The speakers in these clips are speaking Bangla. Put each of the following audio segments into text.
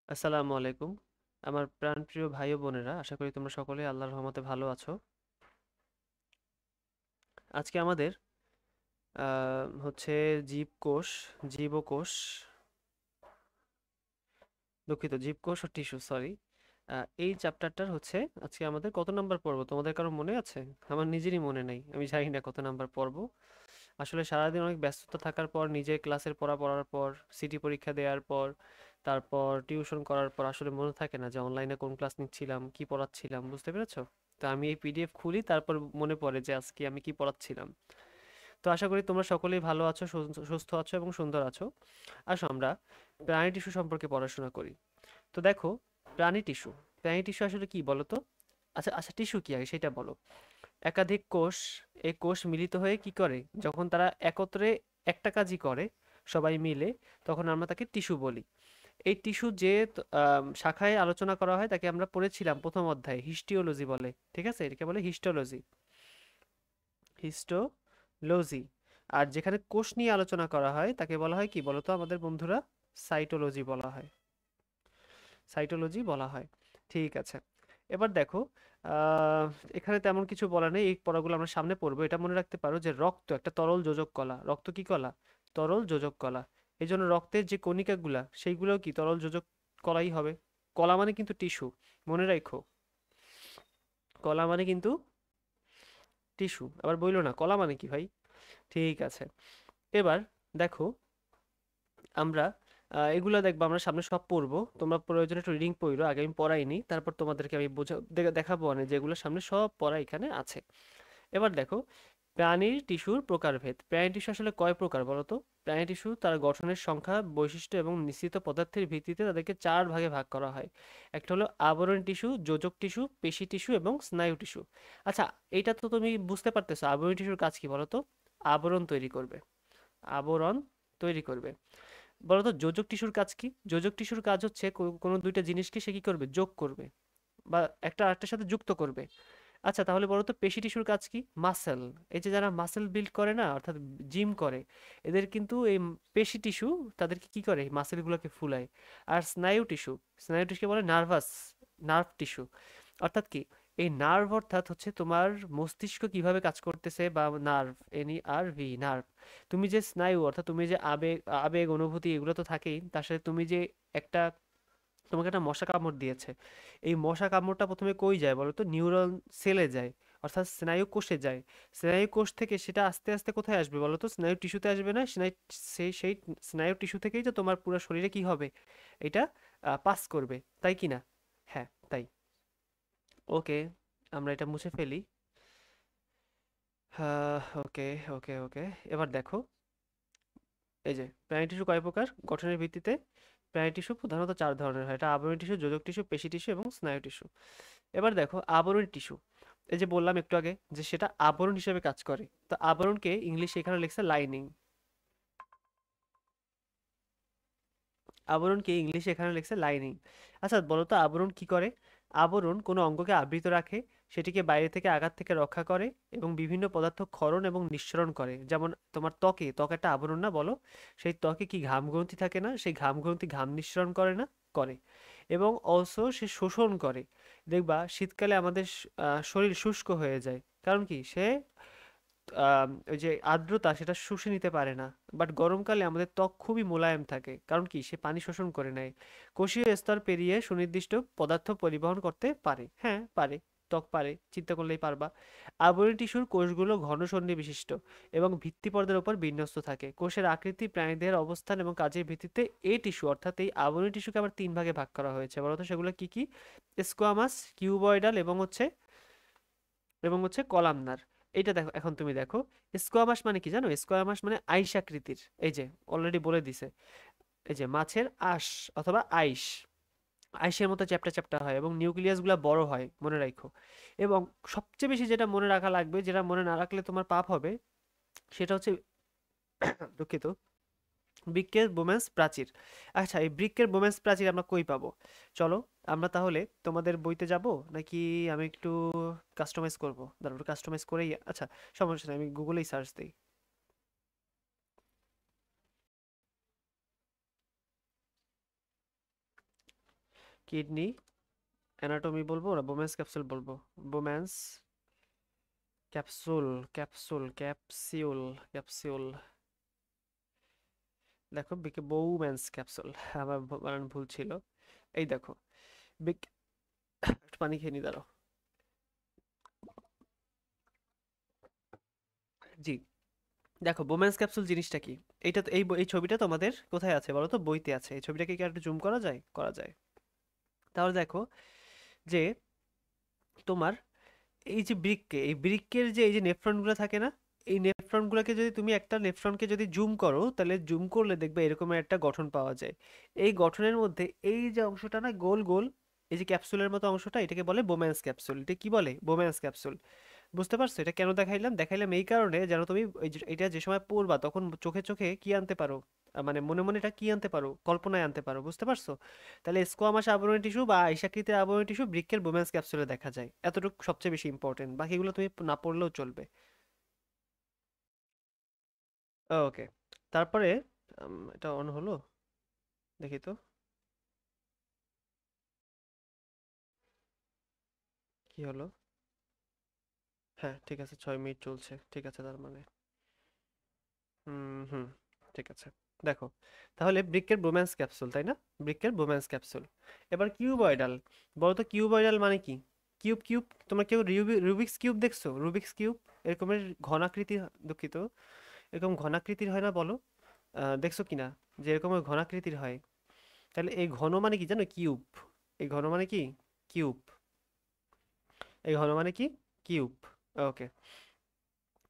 আসসালামু আলাইকুম। আমার প্রাণপ্রিয় ভাই ও বোনেরা, আশা করি তোমরা সকলেই আল্লাহর রহমতে ভালো আছো। আজকে আমাদের হচ্ছে জীবকোষ, জীবকোষ, দুঃখিত, জীবকোষ ও টিস্যু, সরি। এই চ্যাপ্টারটার হচ্ছে আজকে আমাদের কত নাম্বার পর্ব তোমাদের কারো মনে আছে? আমার নিজেরই মনে নেই, আমি জানি না কত নাম্বার পর্ব। আসলে সারাদিন অনেক ব্যস্ততা থাকার পর, নিজের ক্লাসের পড়ার পর, সিটি পরীক্ষা দেওয়ার পর, তারপর টিউশন করার পর আসলে মনে থাকে না যে অনলাইনে কোন ক্লাস নিচ্ছিলাম, কি পড়াচ্ছিলাম, বুঝতে পেরেছো? তো আমি এই পিডিএফ খুলি, তারপর মনে পড়ে যে আজকে আমি কি পড়াচ্ছিলাম। তো আশা করি তোমরা সকলেই ভালো আছো, সুস্থ আছো এবং সুন্দর আছো। আসো আমরা প্রাণী টিস্যু সম্পর্কে পড়াশোনা করি। তো দেখো, প্রাণী টিস্যু, প্রাণী টিস্যু আসলে কি বলো তো? আচ্ছা আচ্ছা, টিস্যু কি আগে সেটা বলো। একাধিক কোষ, এই কোষ মিলিত হয়ে কি করে, যখন তারা একত্রে একটা কাজই করে সবাই মিলে, তখন আমরা তাকে টিস্যু বলি। এই টিস্যু যে শাখায় আলোচনা করা হয় তাকে আমরা পড়েছিলাম প্রথম অধ্যায়ে, হিস্টিওলজি বলে। ঠিক আছে, এটাকে বলে হিস্টোলজি, হিস্টোলজি। আর যেখানে কোষ নিয়ে আলোচনা করা হয় তাকে বলা হয় কি বলতো আমাদের বন্ধুরা? সাইটোলজি বলা হয়, সাইটোলজি বলা হয়। ঠিক আছে, এবার দেখো, আহ, এখানে তেমন কিছু বলা নেই, এই পড়াগুলো আমরা সামনে পড়বো। এটা মনে রাখতে পারো যে রক্ত একটা তরল যোজক কলা। রক্ত কি কলা? তরল যোজক কলা। এই জন্য রক্তের যে কণিকাগুলা সেইগুলোও কি তরল যোজক কলাই হবে। কলা মানে কিন্তু টিস্যু, মনে রাখো। কলা মানে কিন্তু টিস্যু, আবার বইলো না কলা মানে কি ভাই। ঠিক আছে, এবার দেখো, আমরা এগুলা দেখবো, আমরা সামনে সব পড়বো। তোমরা প্রয়োজনে একটু রিডিং পড়ো, আগে আমি পড়াইনি, তারপর তোমাদেরকে আমি দেখাবো অনেক যে এগুলো সামনে সব পড়া এখানে আছে। এবার দেখো, প্রাণীর টিস্যুর প্রকারভেদ। প্রাণী টিস্যু আসলে কয় প্রকার বলো তো? প্রাণী টিস্যু তার গঠনের সংখ্যা, বৈশিষ্ট্য এবং নিশ্চিত পদার্থের ভিত্তিতে তাদেরকে চার ভাগে ভাগ করা হয়। একটা হলো আবরণী টিস্যু, যোজক টিস্যু, পেশি টিস্যু এবং স্নায়ু টিস্যু। আচ্ছা, এইটা তো তুমি বুঝতে পারতেছো, আবরণী টিস্যুর কাজ কি বলো তো? আবরণ তৈরি করবে, আবরণ তৈরি করবে। বলতো যোজক টিস্যুর কাজ কি? যোজক টিস্যুর কাজ হচ্ছে কোনো দুইটা জিনিসকে সে কি করবে, যোগ করবে বা একটা আরেকটার সাথে যুক্ত করবে। আচ্ছা তাহলে বলো তো পেশি টিস্যুর কাজ কি? মাসেল। এই যে যারা মাসেল বিল্ড করে না, অর্থাৎ জিম করে, এদের কিন্তু এই পেশি টিস্যু তাদেরকে কি করে, মাসেলগুলোকে ফুলায়। আর স্নায়ু টিস্যু, স্নায়ু টিস্যুকে বলে নার্ভাস, নার্ভ টিস্যু। অর্থাৎ কি, এই নার্ভ অর্থাৎ হচ্ছে তোমার মস্তিষ্ক কিভাবে কাজ করতেছে, বা নার্ভ, NERV, নার্ভ। তুমি যে স্নায়ু অর্থাৎ তুমি যে আবেগ, আবেগ অনুভূতি এগুলো তো থাকেই, তার সাথে তুমি যে একটা, তোমাকে একটা মশা কামড় দিয়েছে, এই মশা কামড়টা প্রথমে কই যায় বলো তো? নিউরন সেলে যায়, অর্থাৎ স্নায়ু কোষে যায়। স্নায়ু কোষ থেকে সেটা আস্তে আস্তে কোথায় আসবে বলো তো? স্নায়ু টিস্যুতে আসবে না? সেই স্নায়ু টিস্যু থেকেই তো তোমার পুরো শরীরে কি হবে, এটা পাস করবে, তাই কি না? হ্যাঁ তাই। ওকে, আমরা এটা মুছে ফেলি। ওকে, ওকে, ওকে। এবার দেখো, এই যে প্রাণী টিস্যু কয় প্রকার গঠনের ভিত্তিতে? প্রাণী টিস্যু প্রধানত চার ধরনের হয়, এটা আবরণী টিস্যু, যোজক টিস্যু, পেশি টিস্যু এবং স্নায়ু টিস্যু। এবার দেখো আবরণী টিস্যু, এই যে বললাম একটু আগে যে সেটা আবরণ হিসেবে কাজ করে, তো আবরণকে ইংলিশে এখানে লেখছে লাইনিং। আবরণকে ইংলিশে এখানে লেখছে লাইনিং। আচ্ছা বলো তো আবরণ কি করে? আবরণ কোনো অঙ্গকে আবৃত রাখে, সেটিকে বাইরে থেকে আঘাত থেকে রক্ষা করে, এবং বিভিন্ন পদার্থ ক্ষরণ এবং নিঃসরণ করে। যেমন তোমার ত্বকে, ত্বক একটা আবরণ না বলো? সেই ত্বকে কি ঘাম গ্রন্থি থাকে না? সেই ঘাম গ্রন্থি ঘাম নিঃসরণ করে না? করে। এবং অলসো সে শোষণ করে। দেখবা শীতকালে আমাদের শরীর শুষ্ক হয়ে যায়, কারণ কি সে ওই যে আর্দ্রতা সেটা শুষে নিতে পারে না। বাট গরমকালে আমাদের ত্বক খুবই মোলায়েম থাকে, কারণ কি সে পানি শোষণ করে নেয়। কোষীয় স্তর পেরিয়ে সুনির্দিষ্ট পদার্থ পরিবহন করতে পারে, হ্যাঁ পারে, ত্বক পারে, চিন্তা করলেই পারবা। আবরণী টিস্যুর কোষগুলো ঘনসন্ধি বিশিষ্ট এবং ভিত্তিপর্দার উপর বিন্যস্ত থাকে। কোষের আকৃতি, প্রাণীদেহের অবস্থান এবং কাজের ভিত্তিতে এই টিস্যু অর্থাৎ এই আবরণী টিস্যুকে আবার তিন ভাগে ভাগ করা হয়েছে। বলতো সেগুলো কি কি? স্কোয়ামাস, কিউবয়েডাল এবং হচ্ছে কলামনার। এইটা দেখো, এখন তুমি দেখো স্কোয়ামাস মানে কি জানো? স্কোয়ামাস মানে আইস আকৃতির। এই যে অলরেডি বলে দিছে, এই যে মাছের আঁশ অথবা আইস, আইসের মতো চ্যাপ্টা চ্যাপ্টা হয় এবং নিউক্লিয়াস গুলা বড় হয়, মনে রাখো। এবং সবচেয়ে বেশি যেটা মনে রাখা লাগবে, যেটা মনে না রাখলে তোমার পাপ হবে, সেটা হচ্ছে দুঃখিত, বৃক্কের বোম্যান্স প্রাচীর। আচ্ছা এই বৃক্কের বোম্যান্স প্রাচীর আমরা কই পাবো? চলো আমরা তাহলে তোমাদের বইতে যাব, নাকি আমি একটু কাস্টমাইজ করব? তারপর কাস্টমাইজ করেই, আচ্ছা সমস্যা নেই, আমি গুগলেই সার্চ দিই। কিডনি, অ্যানাটমি বলবো না বোম্যান্স ক্যাপসুল বলবো? Bowman's capsule, capsule, capsule, capsule. দেখো বৌম্যান্স ক্যাপসুল, আমার বানান ভুল ছিল। এই দেখো বিগ, একটু পানি খেয়ে নি, দাঁড়াও। জি, দেখো বোম্যান্স ক্যাপসুল জিনিসটা কি? এইটা তো এই ছবিটা তোমাদের কোথায় আছে বলো তো? বইতে আছে। এই ছবিটাকে কি একটু জুম করা যায়? করা যায়। তাহলে দেখো যে তোমার এই যে বৃক্কে, এই বৃক্কের যে এই যে নেফ্রনগুলো থাকে না, এই নেফ্রনগুলোকে যদি তুমি একটা নেফ্রনকে যদি জুম করো, তাহলে জুম করলে দেখবে এরকমের একটা গঠন পাওয়া যায়। এই গঠনের মধ্যে এই যে অংশটা না গোল গোল, এই যে ক্যাপসুলের মতো অংশটা, এটাকে বলে বোম্যান্স ক্যাপসুল। এটা কি বলে? Bowman's capsule. বুঝতে পারছো এটা কেন দেখাইলাম? দেখাইলাম এই কারণে যেন তুমি এটা যে সময় পড়বা তখন চোখে চোখে কি আনতে পারো, মানে মনে মনে এটা কি আনতে পারো, কল্পনায় আনতে পারো। বুঝতে পারছো? তাহলে স্কোয়ামাস আবরণী টিস্যু বা আইসাকৃতির আবরণী টিস্যু বৃক্কের বোম্যান্স ক্যাপসুলে দেখা যায়। এতটুকু সবচেয়ে বেশি ইম্পর্টেন্ট, বাকিগুলো তুমি না পড়লেও চলবে। ওকে, তারপরে এটা অন হলো, দেখি তো কি হলো। হ্যাঁ ঠিক আছে, 6 মিনিট চলছে, ঠিক আছে। তার মানে হুম হুম, ঠিক আছে। দেখো, তাহলে বৃক্কের বোম্যান্স ক্যাপসুল, তাই না? বৃক্কের বোম্যান্স ক্যাপসুল। এবার কিউবয়েডাল, বলো তো কিউবয়েডাল মানে কি? কিউব কিউব, তোমরা কেউ রুবিক্স কিউব দেখছো? রুবিক্স কিউব এরকমের ঘনাকৃতি, দুঃখিত, এরকম ঘনাকৃতির হয় না বলো? দেখছো কিনা যে এরকম ঘনাকৃতির হয়? তাহলে এই ঘন মানে কি জানো? কিউব। এই ঘন মানে কি? কিউব। এই ঘন মানে কি? কিউব। ওকে,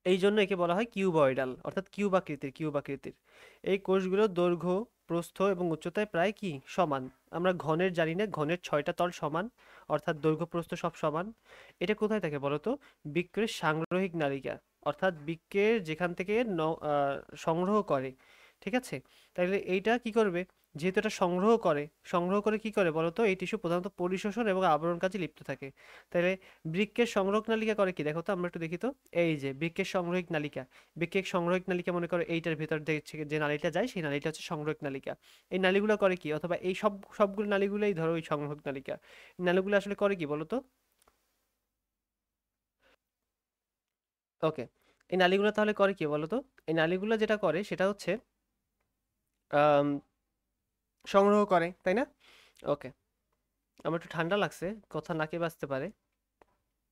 এই জন্য একে বলা হয় কিউবয়েডাল, অর্থাৎ কিউব আকৃতির, কিউব আকৃতির। এই কোষগুলোর দৈর্ঘ্য, প্রস্থ এবং উচ্চতায় প্রায় কি সমান। আমরা ঘনের জানি না, ঘনের 6টা তল সমান, অর্থাৎ দৈর্ঘ্য প্রস্থ সব সমান। এটা কোথায় থাকে বলো তো? বৃক্কের সাংগ্রহিক নালিকা, অর্থাৎ বৃক্কের যেখান থেকে সংগ্রহ করে। ঠিক আছে? তাহলে এইটা কি করবে? যেহেতু এটা সংগ্রহ করে, সংগ্রহ করে কি করে বলো তো? এই টিস্যু প্রধানত পরিশোষণ এবং আবরণ কাজে লিপ্ত থাকে। তাহলে বৃক্কের সংগ্রহক নালিকা করে কি দেখো তো, আমরা একটু দেখি তো। এই যে বৃক্কের সংগ্রহিক নালিকা, বৃক্কের সংগ্রহিক নালিকা মনে করো এইটার ভিতর থেকে যে নালীটা যায় সেই নালীটা হচ্ছে সংগ্রহিক নালিকা। এই নালীগুলো করে কি, অথবা এই সবগুলো নালীগুলোই ধরো ওই সংগ্রহক নালিকা। এই নালীগুলো আসলে করে কি বলো তো? ওকে, এই নালীগুলো তাহলে করে কি বলো তো? এই নালীগুলো যেটা করে সেটা হচ্ছে আম, সংগ্রহ করে, তাই না? ওকে, আমার একটু ঠান্ডা লাগছে, কথা নাকে বাজতে পারে,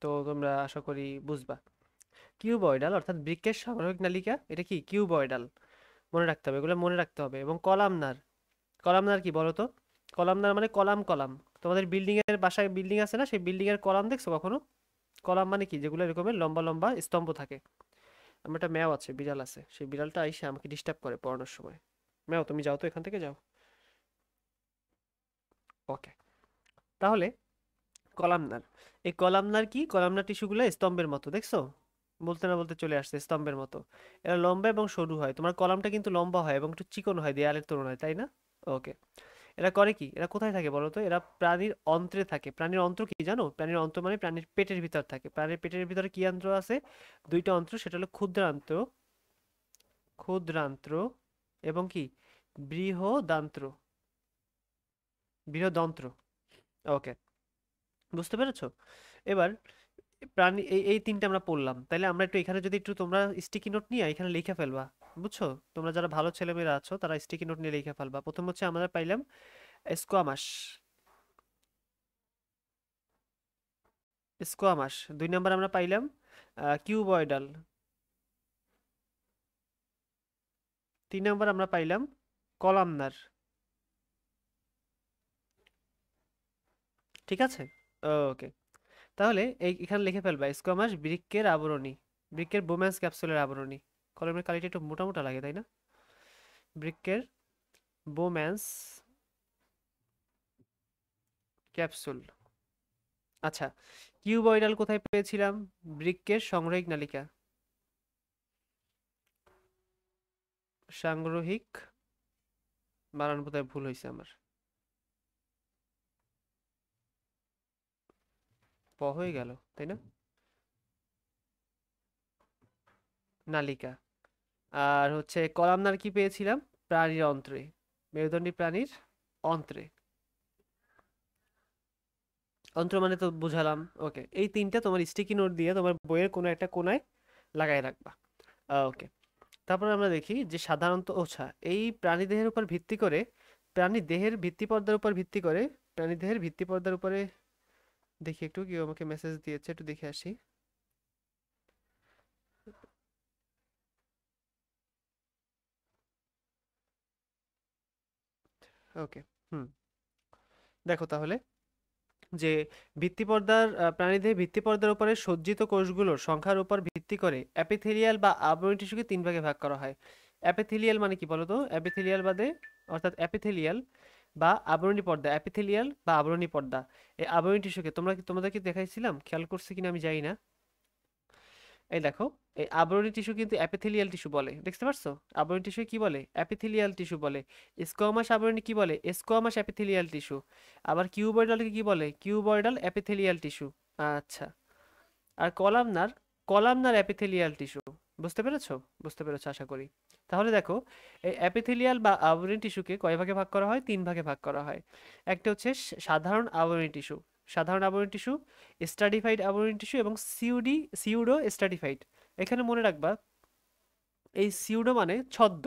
তো তোমরা আশা করি বুঝবা। কিউবয়েডাল অর্থাৎ বৃক্কের সংগ্রহক নালিকা, এটা কি কিউবয়েডাল, মনে রাখতে হবে, এগুলো মনে রাখতে হবে। এবং কলামনার, কলামনার কি বলো তো? কলামনার মানে কলাম কলাম। তোমাদের বিল্ডিং এর, বাসায় বিল্ডিং আছে না, সেই বিল্ডিং এর কলাম দেখছো কখনো? কলাম মানে কি? যেগুলো এরকমের লম্বা লম্বা স্তম্ভ থাকে। আমার একটা ম্যাও আছে, বিড়াল আছে, সেই বিড়ালটা আইসা আমাকে ডিস্টার্ব করে পড়ানোর সময়। ম্যাও তুমি যাও তো, এখান থেকে যাও। ওকে, তাহলে কলামনার, এই কলামনার কি, কলামনার টিস্যুগুলো স্তম্ভের মতো, দেখছো? বলতে না বলতে চলে আসছে, স্তম্ভের মতো। এরা লম্বা এবং সরু হয়, তোমার কলামটা কিন্তু লম্বা হয় এবং একটু চিকন হয় দেয়ালের তুলনায়, তাই না? ওকে, এরা করে কি, এরা কোথায় থাকে বলো তো? এরা প্রাণীর অন্ত্রে থাকে। প্রাণীর অন্ত্র কি জানো? প্রাণীর অন্ত্র মানে প্রাণীর পেটের ভিতর থাকে। প্রাণীর পেটের ভিতরে কি অন্ত্র আছে? 2টা অন্ত্র, সেটা হলো ক্ষুদ্রান্ত্র, ক্ষুদ্রান্ত্র এবং কি বৃহদান্ত্র, বৃহদন্ত্র। ওকে, বুঝতে পেরেছো? এবার প্রাণী, এই তিনটে আমরা পড়লাম, তাইলে আমরা একটু এখানে যদি একটু তোমরা স্টিকি নোট নিয়ে এখানে লিখে ফেলবা। বুঝছো? তোমরা যারা ভালো ছেলেমেয়েরা আছো তারা স্টিকি নোট নিয়ে লিখে ফেলবা। প্রথম হচ্ছে আমরা পাইলাম স্কোয়ামাস, স্কোয়ামাস। 2 নাম্বার আমরা পাইলাম কিউবয়েডাল। 3 নাম্বার আমরা পাইলাম কলামনার। ঠিক আছে? ওকে, তাহলে এখানে লিখে ফেলবা স্কোয়ামাস বৃক্কের আবরণী, বৃক্কের বোম্যান্স ক্যাপসুলের আবরণী। কলমের কালিটা একটু মোটা মোটা লাগে, তাই না? বৃক্কের বোম্যান্স ক্যাপসুল। আচ্ছা, কিউবয়েডাল কোথায় পেয়েছিলাম? বৃক্কের সংগ্রহিক নালিকা, সাংগ্রহিক, বানান বোধহয় ভুল হয়েছে আমার, হয়ে গেল, তাই না? নালিকা। আর হচ্ছে কলামনার কি পেয়েছিলাম? প্রাণীর অন্ত্রে, মেরুদণ্ডী প্রাণীর অন্ত্রে। অন্ত্র মানে তো বুঝালাম। ওকে, এই তিনটা তোমার স্টিকি নোট দিয়ে তোমার বইয়ের কোনো একটা কোনায় লাগাই রাখবা। ওকে, তারপর আমরা দেখি যে সাধারণত ওছা এই প্রাণীদেহের উপর ভিত্তি করে, প্রাণী দেহের ভিত্তি পর্দার উপর ভিত্তি করে, প্রাণী দেহের ভিত্তি পর্দার উপরে, দেখি একটু কেউ আমাকে মেসেজ দিয়েছে, একটু দেখে আসি। ওকে, হুম, দেখো তাহলে যে ভিত্তিপর্দার প্রাণীদেহে ভিত্তিপর্দার উপরে সজ্জিত কোষগুলোর সংখ্যার উপর ভিত্তি করে অ্যাপিথেলিয়াল বা আবরণী টিস্যুকে তিন ভাগে ভাগ করা হয়। অ্যাপিথেলিয়াল মানে কি বলতো? অ্যাপিথেলিয়াল বাদে, অর্থাৎ অ্যাপিথেলিয়াল বা আবরণী পর্দা, অ্যাপিথেলিয়াল বা আবরণী পর্দা, এই আবরণী টিস্যুকে তোমাদেরকে দেখাইছিলাম, খেয়াল করছে কিনা আমি জানি না। এই দেখো, এই আবরণী টিস্যু কিন্তু অ্যাপিথেলিয়াল টিস্যু বলে, দেখতে পারছো? আবরণী টিস্যু কি বলে? অ্যাপিথেলিয়াল টিস্যু বলে। স্কোয়ামাস আবরণী কি বলে? Squamous epithelial tissue. আবার কিউবয়েডালকে কি বলে? Cuboidal epithelial tissue. আচ্ছা, আর কলামনার, কলামনার অ্যাপিথেলিয়াল টিস্যু। বুঝতে পেরেছো? বুঝতে পেরেছো আশা করি। তাহলে দেখো, এই অ্যাপিথেলিয়াল বা আবরণী টিস্যুকে কয় ভাগে ভাগ করা হয়? তিন ভাগে ভাগ করা হয়। একটা হচ্ছে সাধারণ আবরণী টিস্যু, সাধারণ আবরণী টিস্যু, স্ট্রাটিফাইড আবরণী টিস্যু এবং সিউডো স্ট্রাটিফাইড। এখানে মনে রাখবা, এই সিউডো মানে ছদ্ম।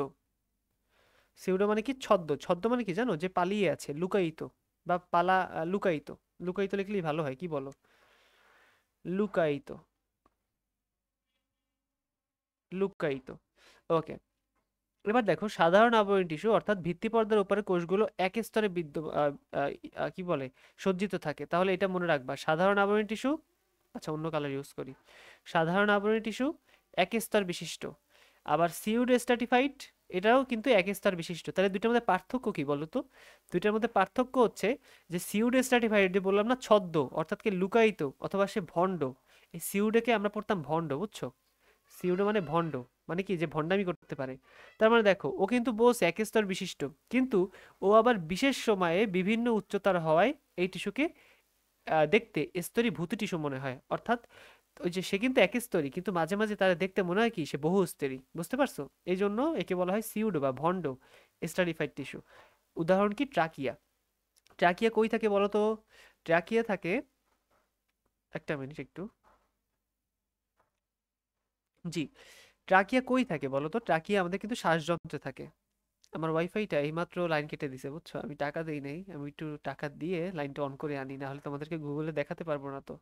সিউডো মানে কি? ছদ্ম। ছদ্ম মানে কি জানো? যে পালিয়ে আছে, লুকায়িত, বা লুকায়িত। লুকায়িত লিখলেই ভালো হয়, কি বলো? লুকায়িত, লুকায়িত। ওকে, এবার দেখো সাধারণ আবরণী টিস্যু অর্থাৎ ভিত্তিপর্দার উপরে কোষগুলো এক স্তরে কি বলে, সজ্জিত থাকে। তাহলে এটা মনে রাখবা, সাধারণ আবরণী টিস্যু, আচ্ছা অন্য কালার ইউজ করি, সাধারণ আবরণী টিস্যু এক স্তর বিশিষ্ট। আবার সিউডো স্ট্রাটিফাইড, এটাও কিন্তু এক স্তর বিশিষ্ট। তাহলে দুইটার মধ্যে পার্থক্য কি বলো তো? দুইটার মধ্যে পার্থক্য হচ্ছে যে সিউডো স্ট্রাটিফাইড, যে বললাম না ছদ্ম, অর্থাৎ কি লুকায়িত অথবা সে ভণ্ড। এই সিউডোকে আমরা পড়তাম ভণ্ড, বুঝছো? সিউডো মানে ভণ্ড, মানে কি যে ভণ্ডামি করতে পারে। তার মানে দেখো, ও কিন্তু বলছে এক স্তর বিশিষ্ট, কিন্তু ও আবার বিশেষ সময়ে বিভিন্ন উচ্চতার হওয়ায় এই টিস্যুকে দেখতে স্তরীভূত টিস্যু মনে হয়। অর্থাৎ ওই যে সে কিন্তু এক স্তরী, কিন্তু মাঝে মাঝে তারা দেখতে মনে হয় কি সে বহু স্তরী। বুঝতে পারছো? এই জন্য একে বলা হয় সিউডো বা ভন্ড স্টারিফাইড টিস্যু। উদাহরণ কি? ট্রাকিয়া। ট্রাকিয়া কই থাকে বলো তো? ট্রাকিয়া থাকে, একটা মিনিট একটু, জি, ট্রাকিয়া কই থাকে বলো তো? ট্রাকিয়া আমাদের কিন্তু শ্বাসযন্ত্রে থাকে। আমার ওয়াইফাইটা এইমাত্র লাইন কেটে দিছে, বুঝছো? আমি টাকা দেই নাই, আমি একটু টাকা দিয়ে লাইনটা অন করে আনি, না হলে তোমাদেরকে গুগলে দেখাতে পারবো না তো।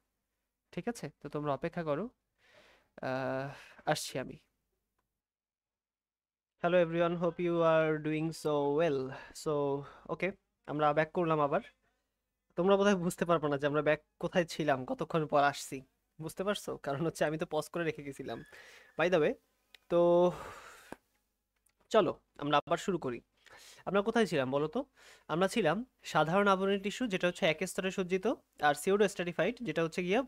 ঠিক আছে, তো তোমরা অপেক্ষা করো, আহ আসছি আমি। Hello everyone, hope you are doing so well. So okay, আমরা ব্যাক করলাম আবার। তোমরা বোধহয় বুঝতে পারবে না যে আমরা ব্যাক কোথায় ছিলাম, কতক্ষণ পর আসছি। বুঝতে পারছো? কারণ হচ্ছে আমি তো পজ করে রেখে গেছিলাম। বাই দ্য ওয়ে, তো চলো আমরা আবার শুরু করি। আমরা কোথায় ছিলাম বলো তো? আমরা ছিলাম সাধারণ আবরণী টিস্যু, যেটা হচ্ছে এক স্তরে সজ্জিত, আর সিউডো স্ট্রাটিফাইড, যেটা হচ্ছে গিয়া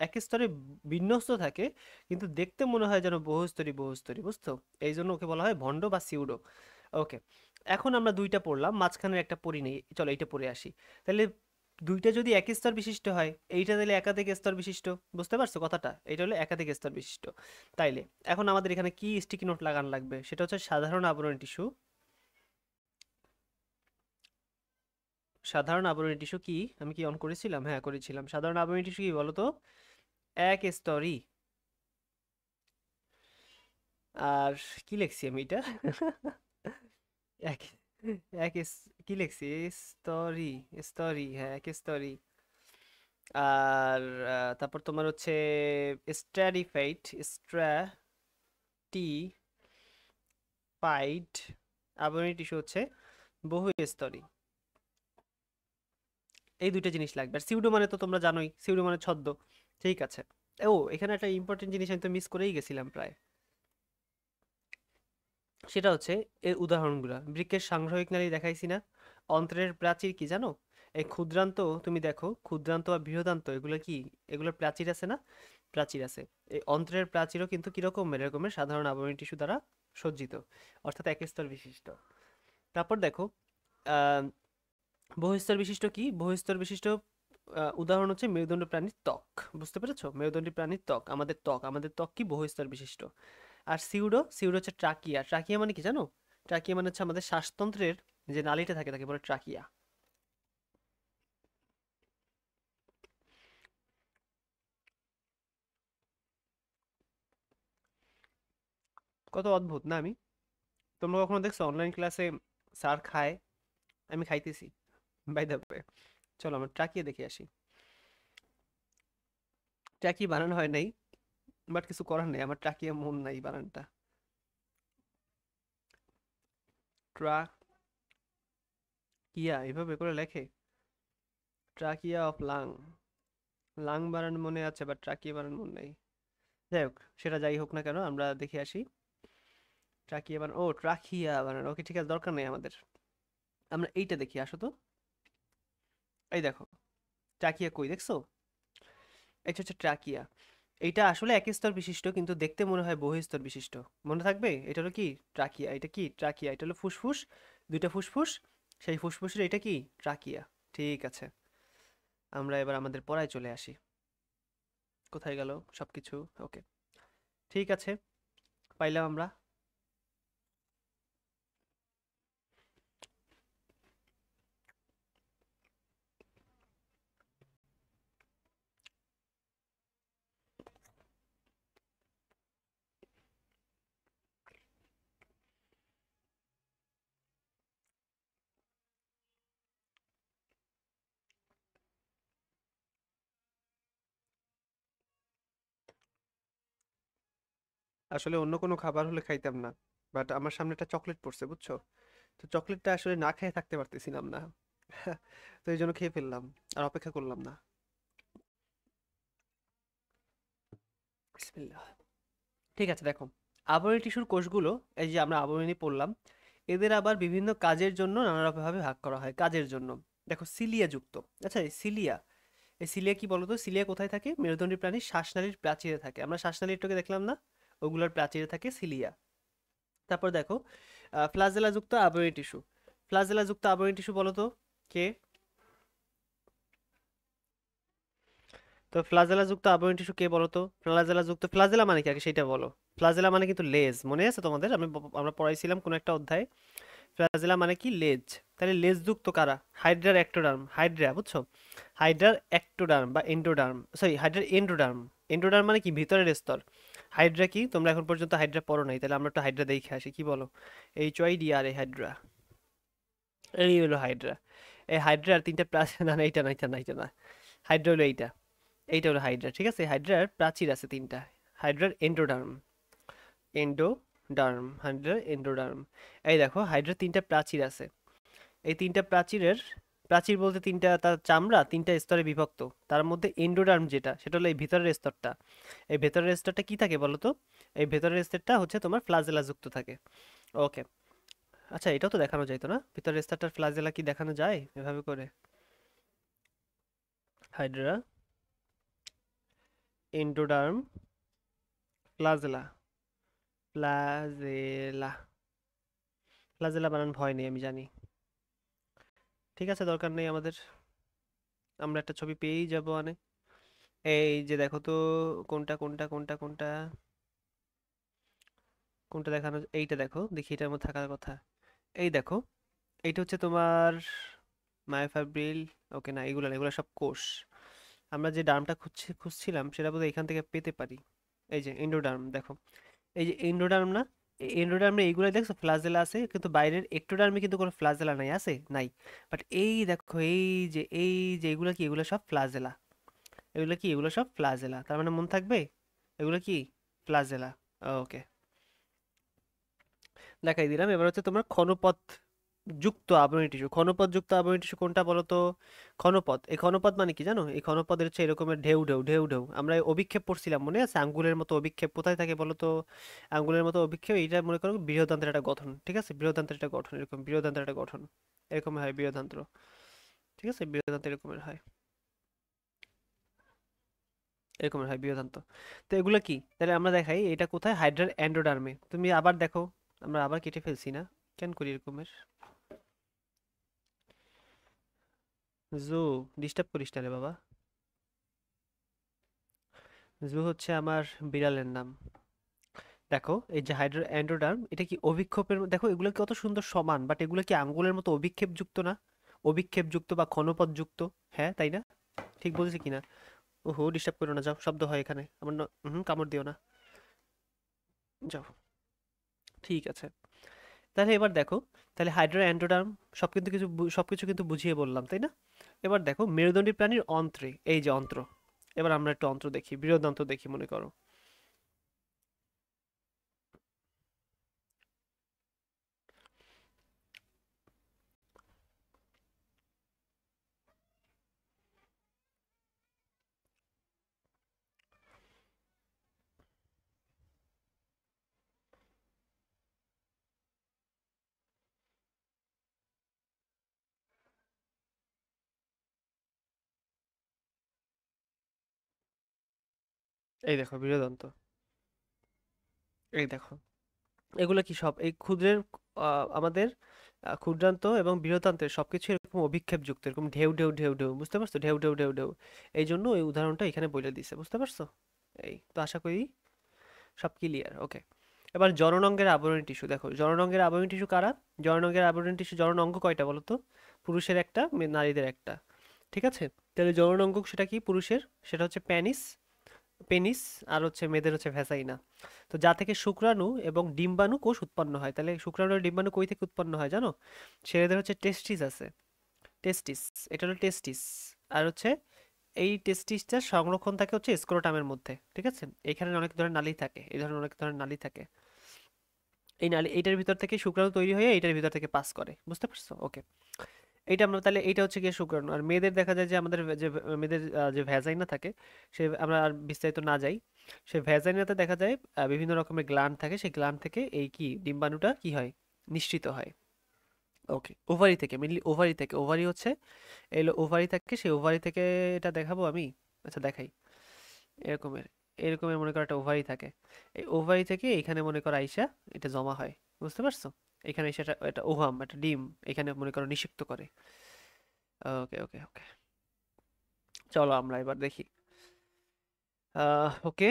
এক স্তরে বিন্যস্ত থাকে, কিন্তু দেখতে মনে হয় যেন বহুস্তরী বহুস্তরী, বুঝছো? এই জন্য ওকে বলা হয় ভন্ড বা সিউডো। ওকে, এখন আমরা দুইটা পড়লাম, মাঝখানের একটা পড়ি নেই, চলো এইটা পড়ে আসি। তাহলে দুইটা যদি এক স্তর বিশিষ্ট হয়, এইটা তাহলে একাধিক স্তর বিশিষ্ট। বুঝতে পারছো কথাটা? এটা হলো একাধিক স্তর বিশিষ্ট। তাইলে এখন আমাদের এখানে কি স্টিকি নোট লাগান লাগবে? সেটা হচ্ছে সাধারণ আবরণী টিস্যু। সাধারণ আবরণী টিস্যু কি, আমি কি অন করেছিলাম? হ্যাঁ করেছিলাম। সাধারণ আবরণী টিস্যু কি বলতো? এক স্তরই। আর কি লিখছি আমি এটা? এক, কি লিখছি? স্তরই, স্তরই, হ্যাঁ এক স্তরই। আর তারপর তোমার হচ্ছে স্ট্র্যাটিফাইড, স্ট্র্যাটিফাইড আবরণী টিস্যু হচ্ছে বহু স্তরী। এই দুইটা জিনিস লাগবে। আর সিউডো মানে তো তোমরা জানোই, সিউডো মানে ছদ্ম। ঠিক আছে। ও, এখানে একটা ইম্পর্টেন্ট জিনিস আমি তো মিস করেই গেছিলাম প্রায়। সেটা হচ্ছে এর উদাহরণগুলো। বৃক্কের সাংগ্রহিক নালী দেখাইছি না? অন্ত্রের প্রাচীর কি জানো? এই ক্ষুদ্রান্ত, তুমি দেখো ক্ষুদ্রান্ত বা বৃহদান্ত, এগুলো কি, এগুলোর প্রাচীর আছে না? প্রাচীর আছে। এই অন্ত্রের প্রাচীরও কিন্তু কিরকম, এরকমের সাধারণ আবরণী টিস্যু দ্বারা সজ্জিত, অর্থাৎ এক স্তর বিশিষ্ট। তারপর দেখো, আহ বহিস্তর বিশিষ্ট কি? বহিস্তর বিশিষ্ট উদাহরণ হচ্ছে মেরুদণ্ড প্রাণীর ত্বক। বুঝতে পেরেছো? মেরুদণ্ডী প্রাণীর ত্বক, আমাদের ত্বক কি বহিস্তর বিশিষ্ট। আর সিউডো, সিউডো হচ্ছে ট্রাকিয়া। ট্রাকিয়া মানে কি জানো? ট্রাকিয়া মানে হচ্ছে আমাদের শ্বাসতন্ত্রের যে নালীটা থাকে তাকে বলে ট্রাকিয়া। কত অদ্ভুত না আমি। তোমরা কখনো দেখছো অনলাইন ক্লাসে স্যার খায়, আমি খাইতেছি? বাই দ্য ওয়ে, চলো আমরা ট্রাকিয়ে দেখে আসি। ট্রাকি বানানো হয় নাই, বাট কিছু করার নেই, আমার ট্রাকিয়ে মন নাই বানানটা। ট্রাকিয়া এভাবে করে লেখে? ট্রাকিয়া অফ লাং, লাং বানান মনে আছে বাট ট্রাকিয়া বানান মনে নাই। যাই হোক, সেটা যাই হোক না কেন, আমরা দেখে আসি। ট্রাকিয়া বানান, ও ট্রাকিয়া বানান, ওকে ঠিক আছে, দরকার নেই আমাদের। আমরা এইটা দেখি, আসো তো। এই দেখো, ট্রাকিয়া কই দেখছো? এটা হচ্ছে ট্রাকিয়া। এইটা আসলে এক স্তর বিশিষ্ট, কিন্তু দেখতে মনে হয় বহু স্তর বিশিষ্ট। মনে থাকবে, এটা হলো কি ট্রাকিয়া, এটা কি ট্রাকিয়া, এটা হলো ফুসফুস, দুইটা ফুসফুস, সেই ফুসফুসের এটা কি ট্রাকিয়া। ঠিক আছে, আমরা এবার আমাদের পড়ায় চলে আসি। কোথায় গেল সবকিছু? ওকে, ঠিক আছে, পাইলাম আমরা। আসলে অন্য কোনো খাবার হলে খাইতাম না, বাট আমার সামনে একটা চকলেট পড়ছে বুঝছো, তো চকলেটটা আসলে না খেয়ে থাকতে পারতেছিলাম না। তো এই জন্য খেয়ে ফেললাম, আর অপেক্ষা করলাম না। বিসমিল্লাহ। ঠিক আছে, দেখো, আবরণী টিস্যুর কোষগুলো, এই যে আমরা আবরণী পড়লাম, এদের আবার বিভিন্ন কাজের জন্য নানারকমভাবে ভাগ করা হয়, কাজের জন্য। দেখো সিলিয়া যুক্ত, আচ্ছা এই সিলিয়া, এই সিলিয়া কি বলতো? সিলিয়া কোথায় থাকে? মেরুদণ্ডী প্রাণীর শ্বাসনালীর প্রাচীরে থাকে। আমরা শ্বাসনালীটাকে দেখলাম না, ওগুলোর প্রাচীরে থাকে সিলিয়া। তারপর দেখো, ফ্লাজেলা যুক্ত আবরণী টিস্যু। ফ্লাজেলা যুক্ত আবরণী টিস্যু বলো তো কে? তো ফ্লাজেলা যুক্ত আবরণী টিস্যু কে বলো তো? ফ্লাজেলা যুক্ত, ফ্লাজেলা মানে কি আগে সেটা বলো। ফ্লাজেলা মানে কিন্তু লেজ, মনে আছে তোমাদের? আমরা পড়াইছিলাম কোনো একটা অধ্যায়, ফ্লাজেলা মানে কি লেজ। তাহলে লেজ যুক্ত কারা? হাইড্রার একটোডার্ম, হাইড্রা বুঝছো, হাইড্রার একটোডার্ম বা এন্ডোডার্ম, সরি হাইড্রার এন্ডোডার্ম। এন্ডোডার্ম মানে কি ভিতরের স্তর। হাইড্রা কি, তোমরা এখন পর্যন্ত হাইড্রা পড়ো নাই, তাহলে আমরা একটু হাইড্রা দেখে আসি, কি বলো? HYDRA, হাইড্রা, এই হলো হাইড্রা। এই হাইড্রার তিনটা প্রাচীর, না না এইটা না, এইটা না, এইটা না, হাইড্রা হলো এইটা, এইটা হলো হাইড্রা, ঠিক আছে? হাইড্রার প্রাচীর আছে তিনটা, হাইড্রার এন্ডোডার্ম, এন্ডোডার্ম, হাইড্রার এন্ডোডার্ম। এই দেখো, হাইড্রার তিনটা প্রাচীর আছে, এই তিনটা প্রাচীরের, প্রাচীর বলতে তিনটা, তার চামড়া তিনটা স্তরে বিভক্ত, তার মধ্যে এন্ডোডার্ম যেটা, সেটা হলো এই ভিতরের স্তরটা। এই ভেতরের স্তরটা কি থাকে বলো তো? এই ভেতরের স্তরটা হচ্ছে তোমার ফ্লাজেলা যুক্ত থাকে। ওকে, আচ্ছা এটাও তো দেখানো যাইতো না, ভিতরের স্তরটার ফ্লাজেলা কি দেখানো যায় এভাবে করে? Hydra, endoderm, flagella, flagella, flagella বানান ভয় নেই আমি জানি। ঠিক আছে, দরকার নেই আমাদের, আমরা একটা ছবি পেয়েই যাবো অনেক। এই যে দেখো তো, কোনটা কোনটা কোনটা কোনটা, কোনটা দেখানো, এইটা দেখো দেখি, এটার মধ্যে থাকার কথা। এই দেখো, এইটা হচ্ছে তোমার মায়োফাইব্রিল। ওকে, না এগুলো না, এগুলো সব কোষ। আমরা যে ডার্মটা খুঁজছিলাম সেটা বোধহয় এখান থেকে পেতে পারি। এই যে এন্ডোডার্ম দেখো, এই যে এন্ডোডার্ম না, এই এন্ডোডার্মে এইগুলো দেখছো ফ্লাজেলা আছে, কিন্তু বাইরের একটোডার্মে কিন্তু কোনো ফ্লাজেলা নাই, আছে নাই? বাট এই দেখো, এই যে এগুলো কি, এগুলো সব ফ্লাজেলা, এগুলো কি, এগুলো সব ফ্লাজেলা, তার মানে মনে থাকবে এগুলো কি ফ্লাজেলা। ওকে, দেখাই দিলাম। এবার হচ্ছে তোমার ক্ষণপথ যুক্ত আবরণী টিস্যু। ক্ষণপথ যুক্ত আবরণী টিস্যু কোনটা বলো তো? ক্ষণপথ, এই ক্ষণপথ মানে কি জানো? এই ক্ষণপথের হচ্ছে এরকমের ঢেউ ঢেউ ঢেউ ঢেউ, আমরা এই অভিক্ষেপ পড়ছিলাম মনে আছে? আঙ্গুলের মতো অভিক্ষেপ কোথায় থাকে বলো তো? আঙ্গুলের মতো অভিক্ষেপ, এইটা মনে করো বৃহদান্ত্রের একটা গঠন, ঠিক আছে? বৃহদান্ত্রের একটা গঠন, এরকম বৃহদান্ত্রের একটা গঠন, এরকম হয় বৃহদান্ত্র, ঠিক আছে? বৃহদান্ত্র এরকমের হয়, এরকমের হয় বৃহদান্ত্র। তো এগুলো কি, তাহলে আমরা দেখাই এটা কোথায়, হাইড্রার এন্ডোডার্মে। তুমি আবার দেখো, আমরা আবার কেটে ফেলছি না, কেন করি এরকমের? জু, ডিস্টার্ব করিস না রে বাবা। জু হচ্ছে আমার বিড়ালের নাম। দেখো, এই যে হাইড্রো অ্যান্ড্রোডার্ম, এটা কি অভিক্ষেপের, দেখো এগুলো কি কত সুন্দর সমান, বাট এগুলো কি আঙ্গুলের মতো অভিক্ষেপ যুক্ত না? অভিক্ষেপ যুক্ত বা ক্ষণপথ যুক্ত, হ্যাঁ তাই না? ঠিক বলছি কিনা? ওহো, ডিস্টার্ব করো না, যাও, শব্দ হয় এখানে, আমার কামড় দিও না, যাও। ঠিক আছে, তাহলে এবার দেখো, তাহলে হাইড্রা অ্যান্ড্রোডার্ম সবকিছু কিন্তু বুঝিয়ে বললাম, তাই না? এবার দেখো মেরুদণ্ডী প্রাণীর অন্ত্রে, এই যে অন্ত্র, এবার আমরা একটু অন্ত্র দেখি, বৃহদান্ত্র দেখি মনে করো। এই দেখো বৃহদান্ত্র, এই দেখো, এগুলো কি সব এই ক্ষুদ্রের, আমাদের ক্ষুদ্রান্ত এবং বৃহদান্ত্রের সবকিছু এরকম অভিক্ষেপ যুক্ত, এরকম ঢেউ ঢেউ ঢেউ ঢেউ, বুঝতে পারছো? ঢেউ ঢেউ ঢেউ ঢেউ, এই জন্য এই উদাহরণটা এখানে বলে দিছে, বুঝতে পারছো? এই তো আশা করি সব ক্লিয়ার, ওকে। এবার জননাঙ্গের আবরণী টিস্যু দেখো, জননাঙ্গের আবরণী টিস্যু কারা? জননাঙ্গের আবরণী টিস্যু, জননাঙ্গ কয়টা বলো তো? পুরুষের একটা, নারীদের একটা, ঠিক আছে? তাহলে জননাঙ্গ সেটা কি পুরুষের? সেটা হচ্ছে প্যানিস, পেনিস, আর হচ্ছে মেয়েদের হচ্ছে ভ্যাসাইনা। তো যা থেকে শুক্রাণু এবং ডিম্বাণু কোষ উৎপন্ন হয়, তাহলে শুক্রাণু আর ডিম্বাণু কই থেকে উৎপন্ন হয় জানো? ছেলেদের হচ্ছে টেস্টিস আছে, টেস্টিস, এটা হলো টেস্টিস। আর হচ্ছে এই টেস্টিসটার সংরক্ষণ থাকে হচ্ছে স্ক্রোটামের মধ্যে, ঠিক আছে? এখানে অনেক ধরনের নালী থাকে, এই ধরনের অনেক ধরনের নালী থাকে। এই নালী, এইটার ভিতর থেকে শুক্রাণু তৈরি হয়ে এইটার ভিতর থেকে পাস করে, বুঝতে পারছো? ওকে, এইটা আমরা তাহলে, এইটা হচ্ছে গিয়ে শুক্রাণু। আর মেয়েদের দেখা যায় যে আমাদের মেয়েদের যে ভ্যাজাইনা থাকে, সে, আমরা আর বিস্তারিত না যাই, সে ভ্যাজাইনাতে দেখা যায় বিভিন্ন রকমের গ্ল্যান্ড থাকে, সেই গ্ল্যান্ড থেকে এই কি ডিম্বাণুটা কি হয়, নিঃসৃত হয়। ওকে, ওভারি থেকে, মেনলি ওভারি থেকে, ওভারি হচ্ছে এলো ওভারি থেকে, সেই ওভারি থেকে, এটা দেখাবো আমি, আচ্ছা দেখাই, এরকমের, এরকমের মনে করো একটা ওভারি থাকে, এই ওভারি থেকে এখানে মনে করো আইসা এটা জমা হয়, বুঝতে পারছো? এখানে এসে একটা ওভাম, একটা ডিম এখানে মনে করো নিষিক্ত করে। ওকে ওকে ওকে, চলো আমরা এবার দেখি। ওকে,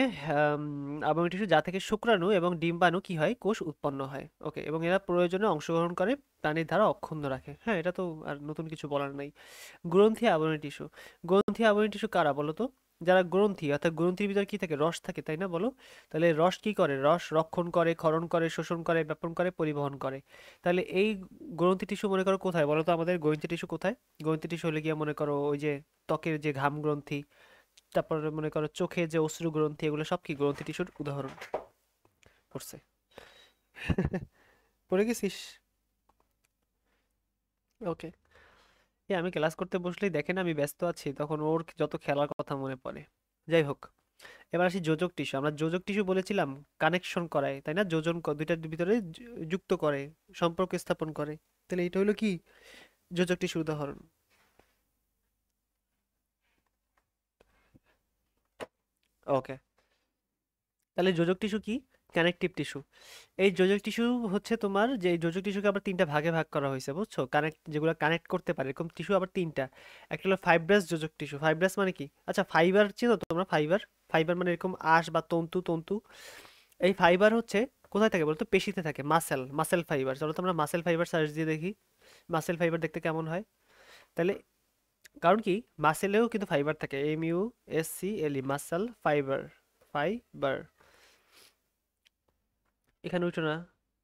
আবরণী টিস্যু যা থেকে শুক্রাণু এবং ডিম্বাণু কি হয়, কোষ উৎপন্ন হয়, ওকে, এবং এরা প্রয়োজনে অংশগ্রহণ করে, প্রাণীর ধারা অক্ষুণ্ণ রাখে, হ্যাঁ এটা তো আর নতুন কিছু বলার নাই। গ্রন্থি আবরণী টিস্যু, গ্রন্থি আবরণী টিস্যু কারা বলো তো? যারা গ্রন্থি, অর্থাৎ গ্রন্থির ভিতর কি থাকে, রস থাকে, তাই না বলো? তাহলে রস কি করে? রস রক্ষণ করে, ক্ষরণ করে, শোষণ করে, ব্যাপন করে, পরিবহন করে। তাহলে এই গ্রন্থি টিস্যু মনে করো কোথায় বলো তো? আমাদের গ্রন্থি টিস্যু কোথায়? গ্রন্থি টিস্যু হলে গিয়ে মনে করো ওই যে ত্বকের যে ঘাম গ্রন্থি, তারপরে মনে করো চোখে যে অশ্রু গ্রন্থি, এগুলো সব কি গ্রন্থি টিস্যুর উদাহরণ। পড়ছে? পড়ে গেছিস? ওকে, আমি ক্লাস করতে বসলেই দেখে না আমি ব্যস্ত আছি, তখন ওর যত খেলার কথা মনে পড়ে। যাই হোক, এবার আসি যোজক টিস্যু। আমরা যোজক টিস্যু বলেছিলাম কানেকশন করায়, তাই না? দুইটার ভিতরে যুক্ত করে, সম্পর্ক স্থাপন করে। তাহলে এটা হলো কি যোজক টিস্যুর উদাহরণ। ওকে, তাহলে যোজক টিস্যু কি? Connective tissue. এই যোজক টিস্যু হচ্ছে তোমার, যে এই যোজক টিস্যুকে আবার তিনটা ভাগে ভাগ করা হয়েছে, বুঝছো? কানেক্ট, যেগুলো কানেক্ট করতে পারে এরকম টিস্যু আবার তিনটা। একটা হলো ফাইব্রাস যোজক টিস্যু। ফাইব্রাস মানে কি? আচ্ছা, ফাইবার চিনো তো তোমরা? ফাইবার, ফাইবার মানে এরকম আঁশ বা তন্তু, তন্তু। এই ফাইবার হচ্ছে কোথায় থাকে বলতো? পেশিতে থাকে, মাসেল, মাসেল ফাইবার। চলো তোমরা মাসেল ফাইবার সার্চ দিয়ে দেখি, মাসেল ফাইবার দেখতে কেমন হয়। তাহলে কারণ কি, মাসেলেও কিন্তু ফাইবার থাকে, MUSCLE, মাসেল ফাইবার, ফাইবার। এখানে উঠো না?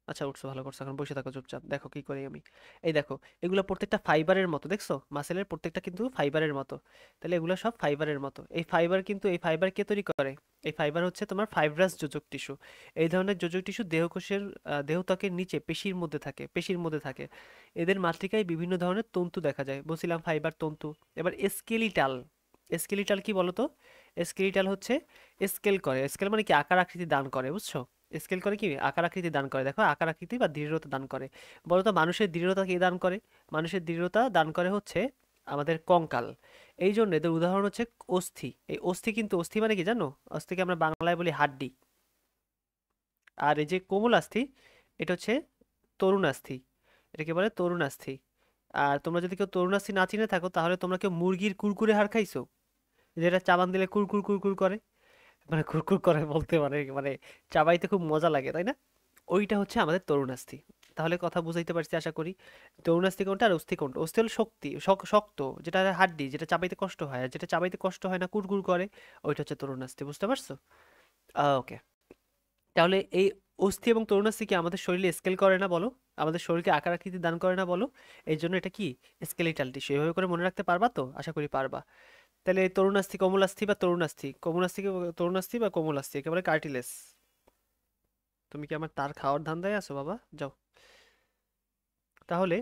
আচ্ছা উঠছো, ভালো করছো, এখন বসে থাকো চুপচাপ, দেখো কি করি আমি। এই দেখো, এগুলো প্রত্যেকটা ফাইবারের মতো, দেখছো? মাসেলের প্রত্যেকটা কিন্তু ফাইবারের মতো। তাহলে এগুলো সব ফাইবারের মতো। এই ফাইবার কিন্তু, এই ফাইবার কে তৈরি করে? এই ফাইবার হচ্ছে তোমার ফাইব্রাস যোজক টিস্যু। এই ধরনের যোজক টিস্যু দেহকোষের, দেহত্বকের নিচে পেশির মধ্যে থাকে, পেশির মধ্যে থাকে। এদের মাতৃকায় বিভিন্ন ধরনের তন্তু দেখা যায়, বলছিলাম ফাইবার, তন্তু। এবার স্কেলিটাল, স্কেলিটাল কি বলতো? স্কেলিটাল হচ্ছে স্কেল করে, স্কেল মানে কি আকার আকৃতি দান করে, বুঝছো? স্কেল করে কি আকার আকৃতি দান করে, দেখো আকার আকৃতি বা দৃঢ়তা দান করে। বলতো মানুষের দৃঢ়তা কে দান করে? মানুষের দৃঢ়তা দান করে হচ্ছে আমাদের কঙ্কাল। এই জন্য এদের উদাহরণ হচ্ছে অস্থি। এই অস্থি কিন্তু, অস্থি মানে কি জানো? অস্থিকে আমরা বাংলায় বলি হাড্ডি। আর এই যে কোমলাস্থি, এটা হচ্ছে তরুণাস্থি, এটাকে বলে তরুণাস্থি। আর তোমরা যদি কেউ তরুণাস্থি না চিনে থাকো, তাহলে তোমরা কেউ মুরগির কুরকুরে হাড় খাইছো? যেটা চাবান দিলে কুরকুর কুরকুর করে, মানে কুরকুর করে বলতে মানে মানে চাবাইতে খুব মজা লাগে, তাই না? ওইটা হচ্ছে আমাদের তরুণাস্থি। তাহলে কথা বুঝাইতে পারছি আশা করি। তরুণাস্থি কোনটা আর অস্থি কোনটা? অস্থি হলো শক্তি, শক্ত, যেটা হাড্ডি, যেটা চাবাইতে কষ্ট হয়, আর যেটা চাবাইতে কষ্ট হয় না, কুরকুর করে, ওইটা হচ্ছে তরুণাস্থি, বুঝতে পারছো? ওকে, তাহলে এই অস্থি এবং তরুণাস্থি কি আমাদের শরীরে স্কেল করে না বলো? আমাদের শরীরকে আকার আকৃতি দান করে না বলো? এই জন্য এটা কি স্কেলিটাল টিস্যু। এভাবে করে মনে রাখতে পারবা তো? আশা করি পারবা। তাহলে তরুণাস্থি, কোমলাস্থি বা তরুণাস্থি, তরুণাস্থি বা কোমলাস্থি একেবারে কার্টিলেস। তুমি কি আমার তার খাওয়ার ধান্দায় আছো বাবা? যাও। তাহলে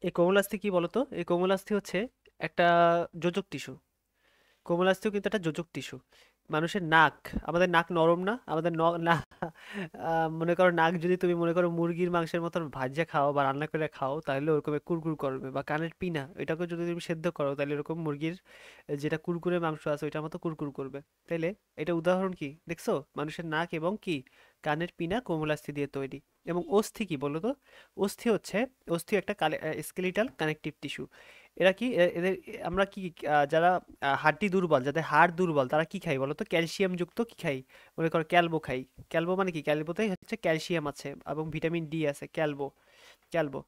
এই কোমলাস্থি কি বলতো? এই কোমলাস্থি হচ্ছে একটা যোজক টিস্যু। কোমলাস্থিও কিন্তু একটা যোজক টিস্যু। মানুষের নাক, আমাদের নাক নরম না? আমাদের না, মনে করো নাক যদি তুমি মনে করো মুরগির মাংসের মতন ভাজা খাও বা রান্না করে খাও তাহলে ওরকম কুরকুর করবে, বা কানের পিনা এটাকে যদি তুমি সেদ্ধ করো তাহলে এরকম মুরগির যেটা কুরকুরে মাংস আছে ওইটার মতো কুরকুর করবে। তাইলে এটা উদাহরণ কি দেখছো? মানুষের নাক এবং কি কানের পিনা কোমলাস্থি দিয়ে তৈরি। এবং অস্থি কি বলো তো? অস্থি হচ্ছে, অস্থি একটা স্কেলিটাল কানেকটিভ টিস্যু। এরা কি এদের আমরা কি যারা হাড্ডি দুর্বল, যাদের হাড় দুর্বল, তারা কি খাই বলো তো? ক্যালসিয়াম যুক্ত কি খাই? মনে করো ক্যালবো খাই। ক্যালবো মানে কি? ক্যালবোতেই হচ্ছে ক্যালসিয়াম আছে এবং ভিটামিন ডি আছে। ক্যালবো, ক্যালবো।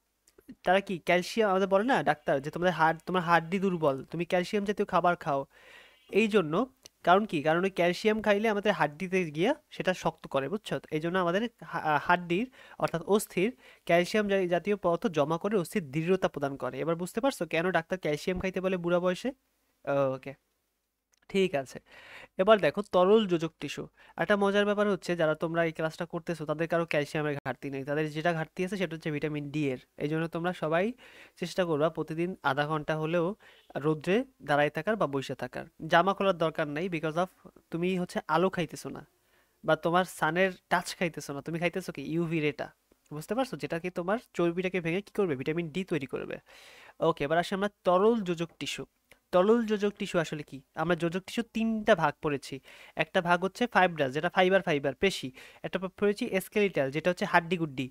তারা কি ক্যালসিয়াম, আমাদের বলে না ডাক্তার যে তোমার হাড্ডি দুর্বল, তুমি ক্যালসিয়াম জাতীয় খাবার খাও। এই জন্য, কারণ কি, কারণ ওই ক্যালসিয়াম খাইলে আমাদের হাড্ডিতে গিয়া সেটা শক্ত করে, বুঝছো? তো এই জন্য আমাদের হাড্ডির অর্থাৎ অস্থির ক্যালসিয়াম জাতীয় পদার্থ জমা করে অস্থির দৃঢ়তা প্রদান করে। এবার বুঝতে পারছো কেন ডাক্তার ক্যালসিয়াম খাইতে বলে বুড়া বয়সে? ওকে, ঠিক আছে। এবার দেখো তরল যোজক টিস্যু। একটা মজার ব্যাপার হচ্ছে, যারা তোমরা এই ক্লাসটা করতেছো তাদের কারো ক্যালসিয়ামের ঘাটতি নেই, তাদের যেটা ঘাটতি আছে সেটা হচ্ছে ভিটামিন ডি এর। এই জন্য তোমরা সবাই চেষ্টা করবা প্রতিদিন আধা ঘন্টা হলেও রোদ্রে দাঁড়ায় থাকার বা বসে থাকার। জামা খোলার দরকার নাই, বিকজ অফ তুমি হচ্ছে আলো খাইতেছো না, বা তোমার সানের টাচ খাইতেছো না, তুমি খাইতেছো কি ইউভি রেটা। বুঝতে পারছো? যেটা কি তোমার চর্বিটাকে ভেঙে কি করবে, ভিটামিন ডি তৈরি করবে। ওকে, এবার আসি আমরা তরল যোজক টিস্যু। তরল যোজক টিস্যু আসলে কি? আমরা যোজক টিস্যু তিনটা ভাগ পড়েছি। একটা ভাগ হচ্ছে ফাইব্রাস, যেটা ফাইবার ফাইবার পেশি। একটা পড়েছি স্কেলিটাল, যেটা হচ্ছে হাড্ডি গুড্ডি।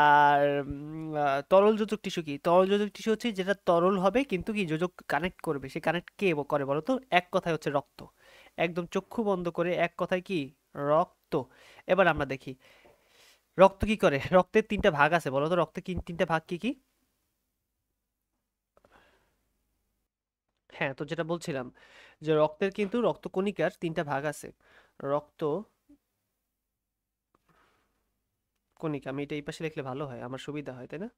আর তরল যোজক টিস্যু কি? তরল যোজক টিস্যু হচ্ছে যেটা তরল হবে কিন্তু কি যোজক কানেক্ট করবে। সে কানেক্ট কে করে বলো তো? এক কথায় হচ্ছে রক্ত। একদম চক্ষু বন্ধ করে এক কথায় কি? রক্ত। এবার আমরা দেখি রক্ত কি করে। রক্তের তিনটা ভাগ আছে বলো তো? রক্তের তিনটা ভাগ কি কি? হ্যাঁ, তো যেটা বলছিলাম যে রক্তের কিন্তু রক্তকণিকার তিনটা ভাগ আছে। রক্ত কণিকা, আমি এটা এই পাশে লিখলে ভালো হয়, আমার সুবিধা হয়, তাই না?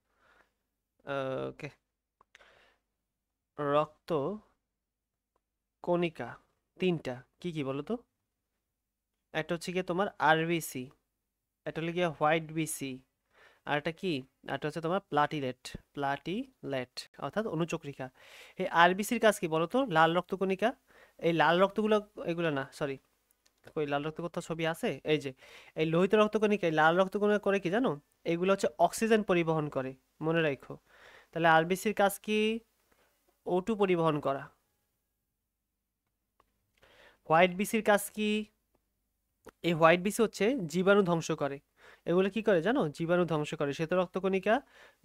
ওকে, রক্ত কণিকা তিনটা কি কি বলো তো? একটা হচ্ছে গিয়ে তোমার আরবিসি, একটা হলো গিয়ে হোয়াইট বিসি, আর একটা কি, একটা হচ্ছে তোমার প্লাটিলেট। প্লাটিলেট অর্থাৎ অনুচক্রিকা। এই আরবিসির কাজ কি বলো তো? লাল রক্তকণিকা, এই লাল রক্তগুলো, এগুলো না সরি, কই লাল রক্ত কোথাও ছবি আছে? এই যে এই লোহিত রক্তকণিকা, এই লাল রক্তকণিকা করে কি জানো? এইগুলো হচ্ছে অক্সিজেন পরিবহন করে, মনে রাখো। তাহলে আরবিসির কাজ কি? O2 পরিবহন করা। হোয়াইট বিসির কাজ কি? এই হোয়াইট বিসি হচ্ছে জীবাণু ধ্বংস করে। এগুলো কি করে জানো? জীবাণু ধ্বংস করে। শ্বেত রক্তকণিকা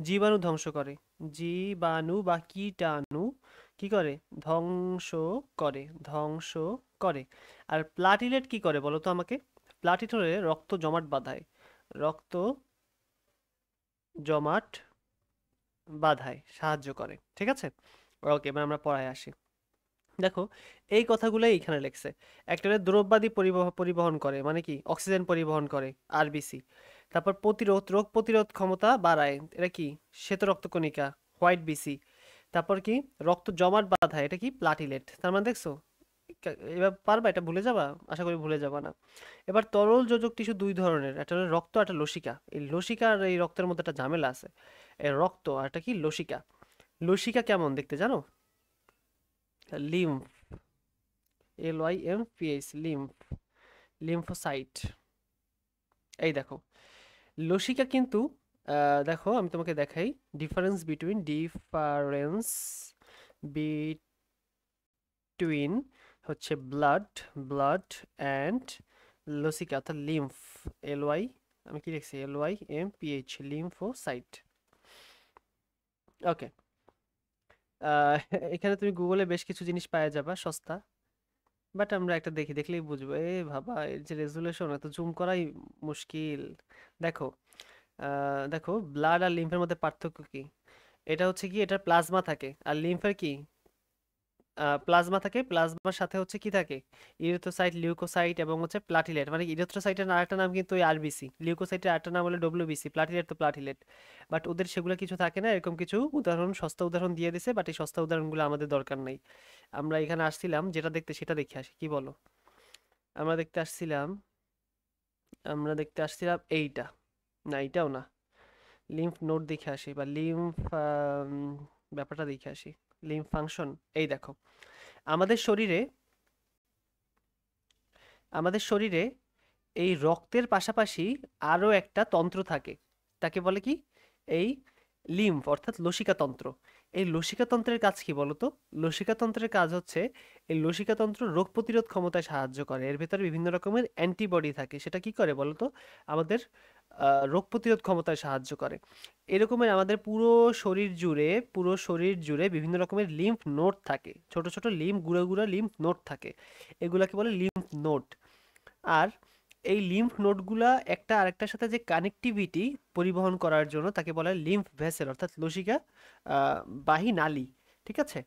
জীবাণু ধ্বংস করে। জীবাণু বা কীটাণু কি করে? ধ্বংস করে, ধ্বংস করে। আর প্লাটিলেট কি করে বলো তো আমাকে? প্লাটিলেট হলে রক্ত জমাট বাঁধায়। রক্ত জমাট বাঁধায় সাহায্য করে, ঠিক আছে? ওকে, এবার আমরা পড়ায় আসি। দেখো, এই কথাগুলোই এখানে লেখছে। একটা হলো দ্রব্যাদি পরিবহন করে, মানে কি অক্সিজেন পরিবহন করে, আরবিসি। তারপর প্রতিরোধ, রোগ প্রতিরোধ ক্ষমতা বাড়ায়, এটা কি? শ্বেত রক্তকণিকা, হোয়াইট বিসি। তারপর কি? রক্ত জমাট বাঁধায়, এটা কি? প্লাটিলেট। তার মানে দেখছো? এবার পারবা? এটা ভুলে যাবা? আশা করি ভুলে যাবা না। এবার তরল যোজক টিস্যু দুই ধরনের, একটা হলো রক্ত, একটা লসিকা। এই লসিকা আর এই রক্তের মধ্যে একটা ঝামেলা আছে। এই রক্ত আর একটা কি? লসিকা। লসিকা কেমন দেখতে জানো? Lymph, LYMPH, lymph, lymphocyte. এই দেখো লসিকা কিন্তু দেখো আমি তোমাকে দেখাই ডিফারেন্স বিটুইন হচ্ছে ব্লাড অ্যান্ড লসিকা অর্থাৎ লিম্ফ। LY, আমি কি লিখছি? LYMPH, lymphocyte. ওকে, এখানে তুমি গুগলে বেশ কিছু জিনিস পাওয়া যাবে সস্তা, বাট আমরা একটা দেখি, দেখলেই বুঝবো। এ বাবা, এর যে রেজুলেশন, এত জুম করাই মুশকিল। দেখো, দেখো ব্লাড আর লিম্ফের মধ্যে পার্থক্য কি? এটা হচ্ছে কি, এটার প্লাজমা থাকে, আর লিম্ফের কি? প্লাজমা থাকে, প্লাজমার সাথে হচ্ছে কি থাকে, ইরিথ্রোসাইট, লিউকোসাইট এবং হচ্ছে প্লাটিলেট। মানে ইরিথ্রোসাইটের আরেকটা নাম কিন্তু ওই আরবিসি, লিউকোসাইটের আরেকটা নাম হলো ডব্লিউবিসি, প্লাটিলেট তো প্লাটিলেট। বাট ওদের সেগুলো কিছু থাকে না, এরকম কিছু উদাহরণ, সস্তা উদাহরণ দিয়ে দিছে, বাট এই সস্তা উদাহরণগুলো আমাদের দরকার নাই। আমরা এখানে আসছিলাম যেটা দেখতে সেটা দেখে আসি, কি বলো? আমরা দেখতে আসছিলাম, এইটা, না এইটাও না, লিম্ফ নোড দেখে আসি, বা লিম্ফ ব্যাপারটা দেখে আসি, লিম্ফ ফাংশন। এই দেখো, আমাদের শরীরে আমাদের শরীরে এই রক্তের পাশাপাশি আরো একটা তন্ত্র থাকে, তাকে বলে কি, এই লিম্ফ অর্থাৎ লসিকাতন্ত্র। এই লসিকাতন্ত্রের কাজ কি বলতো? লসিকাতন্ত্রের কাজ হচ্ছে, এই লসিকাতন্ত্র রোগ প্রতিরোধ ক্ষমতায় সাহায্য করে, এর ভেতরে বিভিন্ন রকমের অ্যান্টিবডি থাকে, সেটা কি করে বলতো, আমাদের রোগ প্রতিরোধ ক্ষমতায় সাহায্য করে। এরকমের আমাদের পুরো শরীর জুড়ে বিভিন্ন রকমের লিম্ফ নোড থাকে, ছোট ছোট লিম্ফ, গুঁড়া গুঁড়া লিম্ফ নোড থাকে, এগুলাকে বলে লিম্ফ নোড। আর এই লিম্ফ নোডগুলা একটা আরেকটার সাথে যে কানেক্টিভিটি পরিবহন করার জন্য তাকে বলা হয় লিম্ফ ভেসেল, অর্থাৎ লসিকা আহ, বাহী নালী। ঠিক আছে,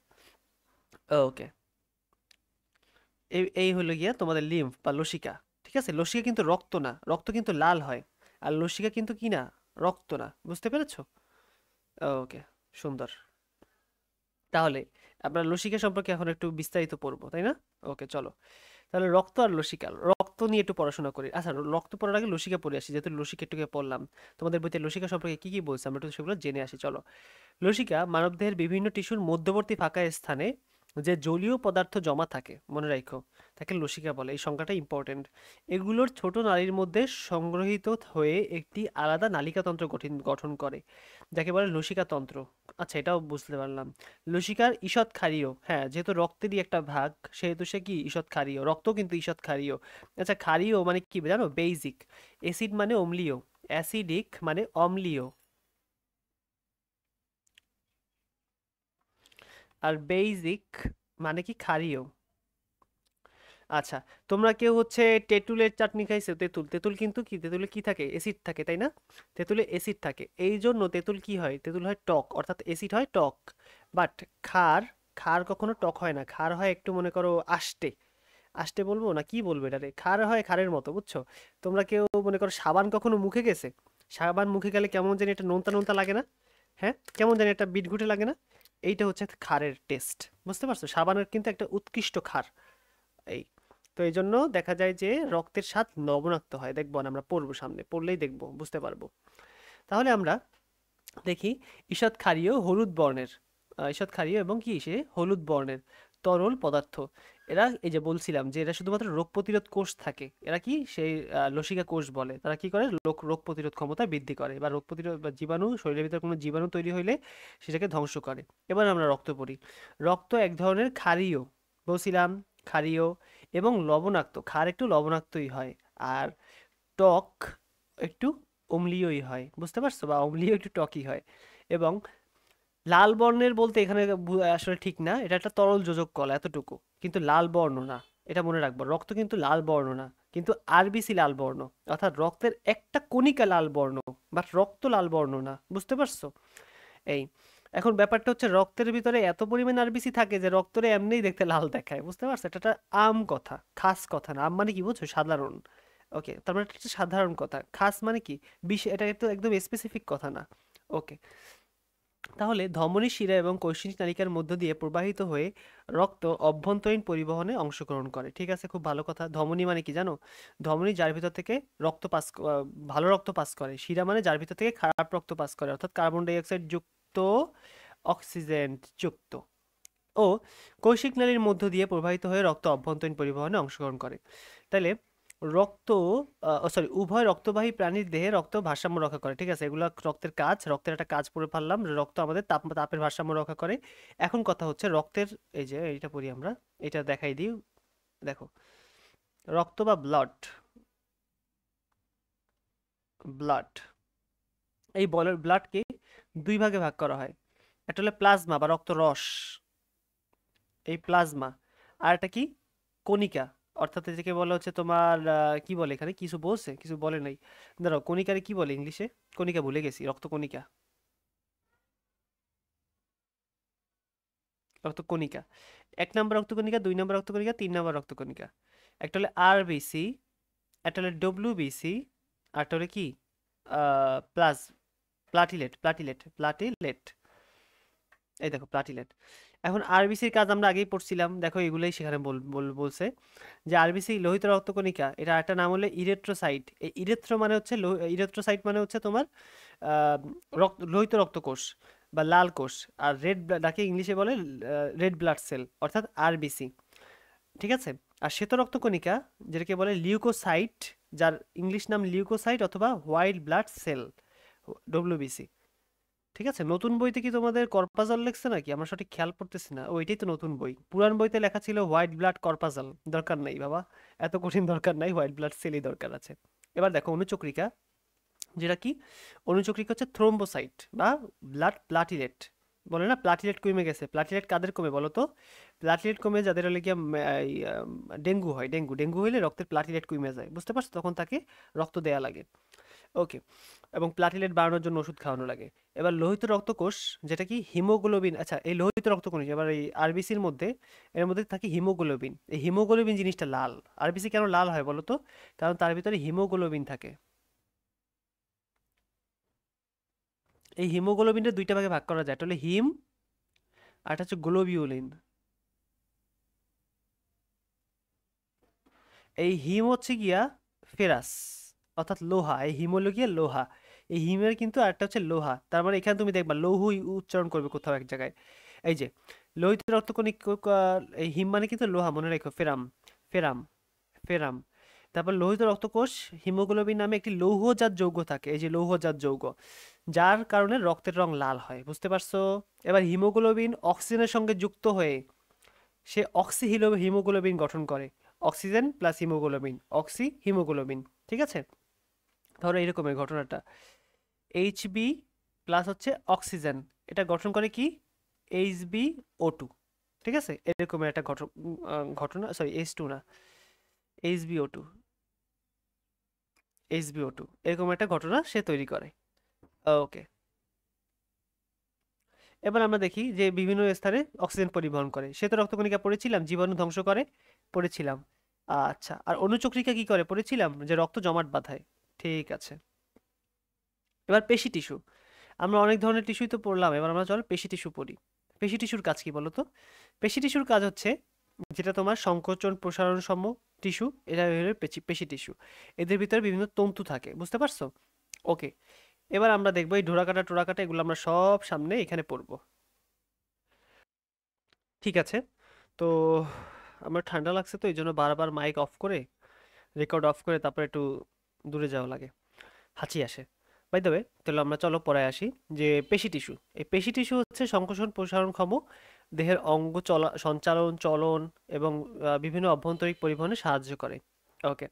ওকে। এই এই হলো গিয়া তোমাদের লিম্ফ বা লসিকা। ঠিক আছে, লসিকা কিন্তু রক্ত না, রক্ত কিন্তু লাল হয়, আর লসিকা কিন্তু কি না, রক্ত না। বুঝতে পেরেছো? ওকে, সুন্দর। তাহলে আমরা লসিকা সম্পর্কে এখন একটু বিস্তারিত পড়বো, তাই না? ওকে, চলো। তাহলে রক্ত আর লসিকা, রক্ত নিয়ে একটু পড়াশোনা করি। আচ্ছা, রক্ত পড়ার আগে লসিকা পড়ে আসি, যেহেতু লসিকা একটু পড়লাম। তোমাদের বইতে লসিকা সম্পর্কে কি কি বলছে আমরা একটু সেগুলো জেনে আসি, চলো। লসিকা মানবদেহের বিভিন্ন টিস্যুর মধ্যবর্তী ফাঁকা স্থানে যে জলীয় পদার্থ জমা থাকে, মনে রাখো, তাকে লসিকা বলে। এই সংখ্যাটা ইম্পর্টেন্ট। এগুলোর ছোট নালীর মধ্যে সংগ্রহীত হয়ে একটি আলাদা নালিকাতন্ত্র গঠন গঠন করে, যাকে বলে লসিকাতন্ত্র। আচ্ছা, এটাও বুঝতে পারলাম। লসিকার ঈষৎ ক্ষারীয়, হ্যাঁ, যেহেতু রক্তেরই একটা ভাগ, সেহেতু সে কি ঈষৎ ক্ষারীয়, রক্ত কিন্তু ঈষৎ ক্ষারীয়। আচ্ছা, ক্ষারীয় মানে কি জানো? বেসিক। অ্যাসিড মানে অম্লীয়, অ্যাসিডিক মানে অম্লীয়, আর বেসিক মানে কি, ক্ষারীয়। আচ্ছা, তোমরা কেউ হচ্ছে তেঁতুলের চাটনি খাইছো? তেঁতুল, তেঁতুল কিন্তু কি, তেঁতুলে কি থাকে, অ্যাসিড থাকে, তাই না? তেঁতুলে অ্যাসিড থাকে, এই জন্য তেঁতুল কি হয়, তেঁতুল হয় টক, অর্থাৎ অ্যাসিড হয় টক। বাট খার, খার কখনো টক হয় না, খার হয় একটু মনে করো আষ্টে। আষ্টে বলবো না কি বলবো এটারে, খার হয় খারের মতো, বুঝছো? তোমরা কেউ মনে করো সাবান কখনো মুখে গেছে? সাবান মুখে গেলে কেমন জানি একটা নোনতা নোনতা লাগে না? হ্যাঁ, কেমন জানি একটা বিটঘুটে লাগে না? এইটা হচ্ছে খারের টেস্ট। বুঝতে পারছো? সাবানের কিন্তু একটা উৎকৃষ্ট খার। এই, তো এই জন্য দেখা যায় যে রক্তের স্বাদ লবণাক্ত হয়, দেখবো না, আমরা পড়বো, সামনে পড়লেই দেখবো, বুঝতে পারবো। তাহলে আমরা দেখি, ঈষৎ ক্ষারীয় হলুদ বর্ণের, ঈষৎ ক্ষারীয় এবং কি, সে হলুদ বর্ণের তরল পদার্থ। এরা, এই যে বলছিলাম যে এরা শুধুমাত্র রোগ প্রতিরোধ কোষ থাকে, এরা কি সেই লসিকা কোষ বলে, তারা কি করে, রোগ রোগ প্রতিরোধ ক্ষমতা বৃদ্ধি করে, বা রোগ প্রতিরোধ বা জীবাণু, শরীরের ভিতরে কোনো জীবাণু তৈরি হইলে সেটাকে ধ্বংস করে। এবার আমরা রক্ত পড়ি। রক্ত এক ধরনের ক্ষারীয়, বলছিলাম, ক্ষারীয় এবং লবণাক্ত, ক্ষার একটু লবণাক্তই হয়, আর টক একটু অম্লীয়ই হয়, বুঝতে পারছো, বা অম্লীয় একটু টকই হয়। এবং লাল বর্ণের বলতে এখানে আসলে ঠিক না, এটা একটা তরল যোজক কলা, এতটুকু, কিন্তু লাল বর্ণ না। এটা মনে রাখবো, রক্ত কিন্তু লাল বর্ণ না, কিন্তু আরবিসি লাল বর্ণ, অর্থাৎ রক্তের একটা কণিকা লাল বর্ণ, বাট রক্ত লাল বর্ণ না। বুঝতে পারছো? এই, এখন ব্যাপারটা হচ্ছে, রক্তের ভিতরে এত পরিমাণ আরবিসি থাকে যে রক্তরে এমনিই দেখতে লাল দেখায়। বুঝতে পারছো? এটা একটা আম কথা, খাস কথা না। আম মানে কি বুঝছো? সাধারণ। ওকে, তার মানে এটা হচ্ছে সাধারণ কথা, খাস মানে কি, বিশেষ, এটা তো একদম স্পেসিফিক কথা না। ওকে, তাহলে ধমনী শিরা এবং কৈশিক নালিকার মধ্য দিয়ে প্রবাহিত হয়ে রক্ত অভ্যন্তরীণ পরিবহনে অংশগ্রহণ করে। ঠিক আছে, খুব ভালো কথা। ধমনী মানে কি জানো? ধমনী যার ভিতর থেকে রক্ত পাস ভালো রক্ত পাস করে, শিরা মানে যার ভিতর থেকে খারাপ রক্ত পাস করে, অর্থাৎ কার্বন ডাই অক্সাইড যুক্ত, অক্সিজেন যুক্ত। ও কৈশিক নালীর মধ্য দিয়ে প্রবাহিত হয়ে রক্ত অভ্যন্তরীণ পরিবহনে অংশগ্রহণ করে। তাইলে রক্ত, সরি, উভয় রক্তবাহী প্রাণীর দেহে রক্ত ভারসাম্য রক্ষা করে। ঠিক আছে, এগুলো রক্তের কাজ, রক্তের একটা কাজ পড়ে ফেললাম, রক্ত আমাদের তাপের ভারসাম্য রক্ষা করে। এখন কথা হচ্ছে রক্তের, এই যে এইটা পড়ি আমরা, এটা দেখাই দিই, দেখো, রক্ত বা ব্লাড, ব্লাড, এই বলের ব্লাডকে দুই ভাগে ভাগ করা হয়। একটা হলো প্লাজমা বা রক্ত রস, এই প্লাজমা। আর একটা কি, কণিকা, অর্থাৎ এটাকে বলা হচ্ছে তোমার কি বলে, এখানে কিছু বলছে, কিছু বলে নাই, দাঁড়াও, কণিকারে কি বলে ইংলিশে? কণিকা ভুলে গেছি, রক্ত কণিকা। রক্তকণিকা। 1 নাম্বার রক্তকণিকা, 2 নাম্বার রক্তকণিকা, 3 নাম্বার রক্তকণিকা। একটা হলো আরবিসি, একটা হলো ডব্লিউবিসি, আরটা হলো কি প্লাস প্লাটিলেট। এই দেখো প্লাটিলেট। এখন আরবিসির কাজ আমরা আগেই পড়ছিলাম, দেখো এগুলোই সেখানে বলছে যে আরবিসি লোহিত রক্তকণিকা, এটা একটা নাম হলো ইরেথ্রোসাইট। এই ইরেথ্রোসাইট মানে হচ্ছে তোমার আহ, লোহিত রক্তকোষ বা লাল কোষ। আর ডাকে ইংলিশে বলে রেড ব্লাড সেল, অর্থাৎ আরবিসি। ঠিক আছে। আর শ্বেত রক্তকণিকা যেটাকে বলে লিউকোসাইট, যার ইংলিশ নাম লিউকোসাইট অথবা হোয়াইট ব্লাড সেল, ডব্লিউবিসি। ঠিক আছে। নতুন বইতে কি তোমাদের কর্পাজল লেখছে নাকি? আমরা সঠিক খেয়াল করতেছি না। ওইটাই তো নতুন বই। পুরান বইতে লেখা ছিল হোয়াইট ব্লাড কর্পাজল। দরকার নাই বাবা, এত কঠিন দরকার নাই, হোয়াইট ব্লাড সেলই দরকার আছে। এবার দেখো অনুচক্রিকা, যেটা কি অনুচক্রিকা হচ্ছে থ্রোম্বোসাইট বা ব্লাড প্লাটিলেট। বলে না প্লাটিলেট কমে গেছে, প্লাটিলেট কাদের কমে বলো তো? প্লাটিলেট কমে যাদের হলে গিয়া ডেঙ্গু হয়, ডেঙ্গু হইলে রক্তের প্লাটিলেট কমে যায়, বুঝতে পারছো? তখন তাকে রক্ত দেয়া লাগে। ওকে। এবং প্লাটিলেট বাড়ানোর জন্য ওষুধ খাওয়ানো লাগে। এবার লোহিত রক্তকোষ, যেটা কি হিমোগ্লোবিন। আচ্ছা, এই লোহিত রক্তকোষ এবার এই আরবিসির মধ্যে, এর মধ্যে থাকে হিমোগ্লোবিন। এই হিমোগ্লোবিন জিনিসটা লাল। আরবিসি কেন লাল হয় বলো তো? কারণ তার ভিতরে হিমোগ্লোবিন থাকে। এই হিমোগ্লোবিনটা দুইটা ভাগে ভাগ করা যায়, একটা হলো হিম আর একটা হচ্ছে গ্লোবিউলিন। এই হিম হচ্ছে গিয়া ফেরাস, অর্থাৎ লোহা। এই হিম হলো গিয়া লোহা। এই হিমের কিন্তু আরেকটা হচ্ছে লোহা। তার মানে এখানে তুমি দেখবা লৌহ উচ্চারণ করবে কোথাও এক জায়গায়। এই যে লোহিত রক্তকণিক, এই হিম মানে কিন্তু লোহা, মনে রেখো। ফেরাম, ফেরাম, ফেরাম। তারপর লোহিত রক্তকোষ, হিমোগ্লোবিন নামে একটি লৌহজাত যৌগ থাকে, এই যে লৌহজাত যৌগ, যার কারণে রক্তের রং লাল হয়, বুঝতে পারছো? এবার হিমোগ্লোবিন অক্সিজেনের সঙ্গে যুক্ত হয়ে সে হিমোগ্লোবিন গঠন করে। Oxygen plus haemoglobin, haemoglobin. ঠিক আছে। ধরো এরকমের ঘটনাটা, এইচবি প্লাস হচ্ছে অক্সিজেন, এটা গঠন করে কি HbO2। ঠিক আছে। এরকমের একটা ঘটনা, সরি H2 না, HbO2, এরকম একটা ঘটনা সে তৈরি করে। ওকে। এবার আমরা দেখি যে বিভিন্ন স্থানে অক্সিজেন পরিবহন করে। শ্বেত রক্তকণিকা পড়েছিলাম, জীবাণু ধ্বংস করে, পড়েছিলাম। আচ্ছা, আর অনুচক্রিকা কি করে পড়েছিলাম, যে রক্ত জমাট বাঁধায়। ঠিক আছে। এবার পেশি টিস্যু, আমরা অনেক ধরনের টিস্যুই তো পড়লাম, এবার আমরা চলো পেশি টিস্যু পড়ি। পেশি টিস্যুর কাজ কি বলো তো? পেশি টিস্যুর কাজ হচ্ছে, যেটা তোমার সংকোচন প্রসারণ সম টিস্যু, এটা হলো পেশি টিস্যু। এদের ভিতরে বিভিন্ন তন্তু থাকে, বুঝতে পারছো? ওকে। এবার আমরা দেখবো এই ডোরাকাটা টোরাকাটা, এগুলো আমরা সব সামনে এখানে পড়বো। ঠিক আছে। তো আমার ঠান্ডা লাগছে, তো এই জন্য বারবার মাইক অফ করে, রেকর্ড অফ করে তারপর একটু দূরে যাওয়া লাগে, হাঁচি আসে। বাই দ্য ওয়ে, তাহলে আমরা চলো পড়ায় আসি। যে পেশি টিস্যু, এই পেশি টিস্যু হচ্ছে সংকোচন প্রসারণক্ষম দেহের অঙ্গ সঞ্চালন, চলন এবং বিভিন্ন অভ্যন্তরীণ পরিবহনে সাহায্য করে। ওকে।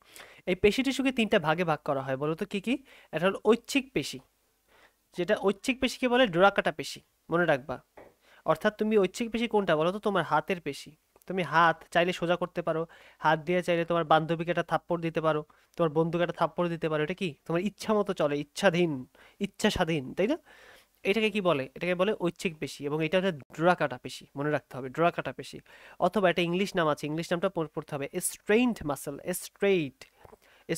এই পেশি টিস্যুকে তিনটা ভাগে ভাগ করা হয়, বলো তো কি কি? এটা হলো ঐচ্ছিক পেশি, যেটা ঐচ্ছিক পেশিকে বলে ডোরাকাটা পেশি, মনে রাখবা। অর্থাৎ তুমি ঐচ্ছিক পেশি কোনটা বলো তো? তোমার হাতের পেশি। তুমি হাত চাইলে সোজা করতে পারো, হাত দিয়ে চাইলে তোমার বান্ধবীকে একটা থাপ্পড় দিতে পারো, তোমার বন্ধুকে একটা থাপ্পড় দিতে পারো। এটা কি তোমার ইচ্ছা মতো চলে, ইচ্ছাধীন, ইচ্ছা স্বাধীন, তাই না? এটাকে কি বলে? এটাকে বলে ঐচ্ছিক পেশি, এবং এটা হচ্ছে ডোরাকাটা পেশি, মনে রাখতে হবে, ডোরাকাটা পেশি। অথবা একটা ইংলিশ নাম আছে, ইংলিশ নামটা পড়তে হবে স্ট্রেইনড মাসেল,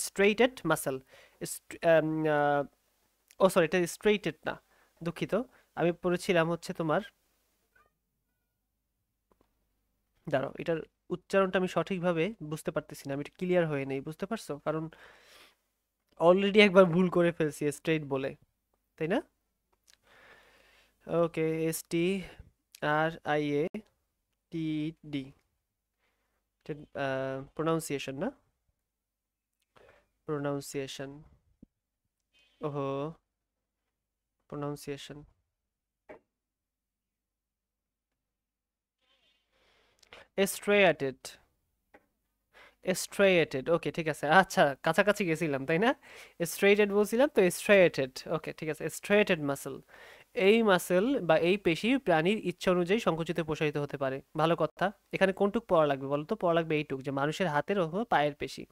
স্ট্রেইটেড মাসেল। ও সরি, এটা স্ট্রেইটেড না, দুঃখিত। আমি পড়েছিলাম হচ্ছে তোমার, দাঁড়াও, এটার উচ্চারণটা আমি সঠিকভাবে বুঝতে পারতেছি না, আমি একটু ক্লিয়ার হয়ে নেই, বুঝতে পারছো? কারণ অলরেডি একবার ভুল করে ফেলছি স্ট্রেইট বলে, তাই না? ওকে, STRIATD, প্রোনাউন্সিয়েশন না, প্রোনাউন্সিয়েশন, ওহো, প্রোনাউন্সিয়েশন, স্ট্রেয়াটেড, স্ট্রেয়েটেড। ওকে, ঠিক আছে। আচ্ছা, কাছাকাছি গেছিলাম, তাই না? স্ট্রেইটেড বলছিলাম তো, স্ট্রেয়েটেড। ওকে, ঠিক আছে, স্ট্রেয়েটেড মাসেল। এই মাসেল বা এই পেশি প্রাণীর ইচ্ছা অনুযায়ী সংকুচিত প্রসারিত হতে পারে। ভালো কথা। এখানে কোনটুক পড়া লাগবে বলো তো? পড়া লাগবে এইটুক, যে মানুষের হাতের অথবা পায়ের পেশি।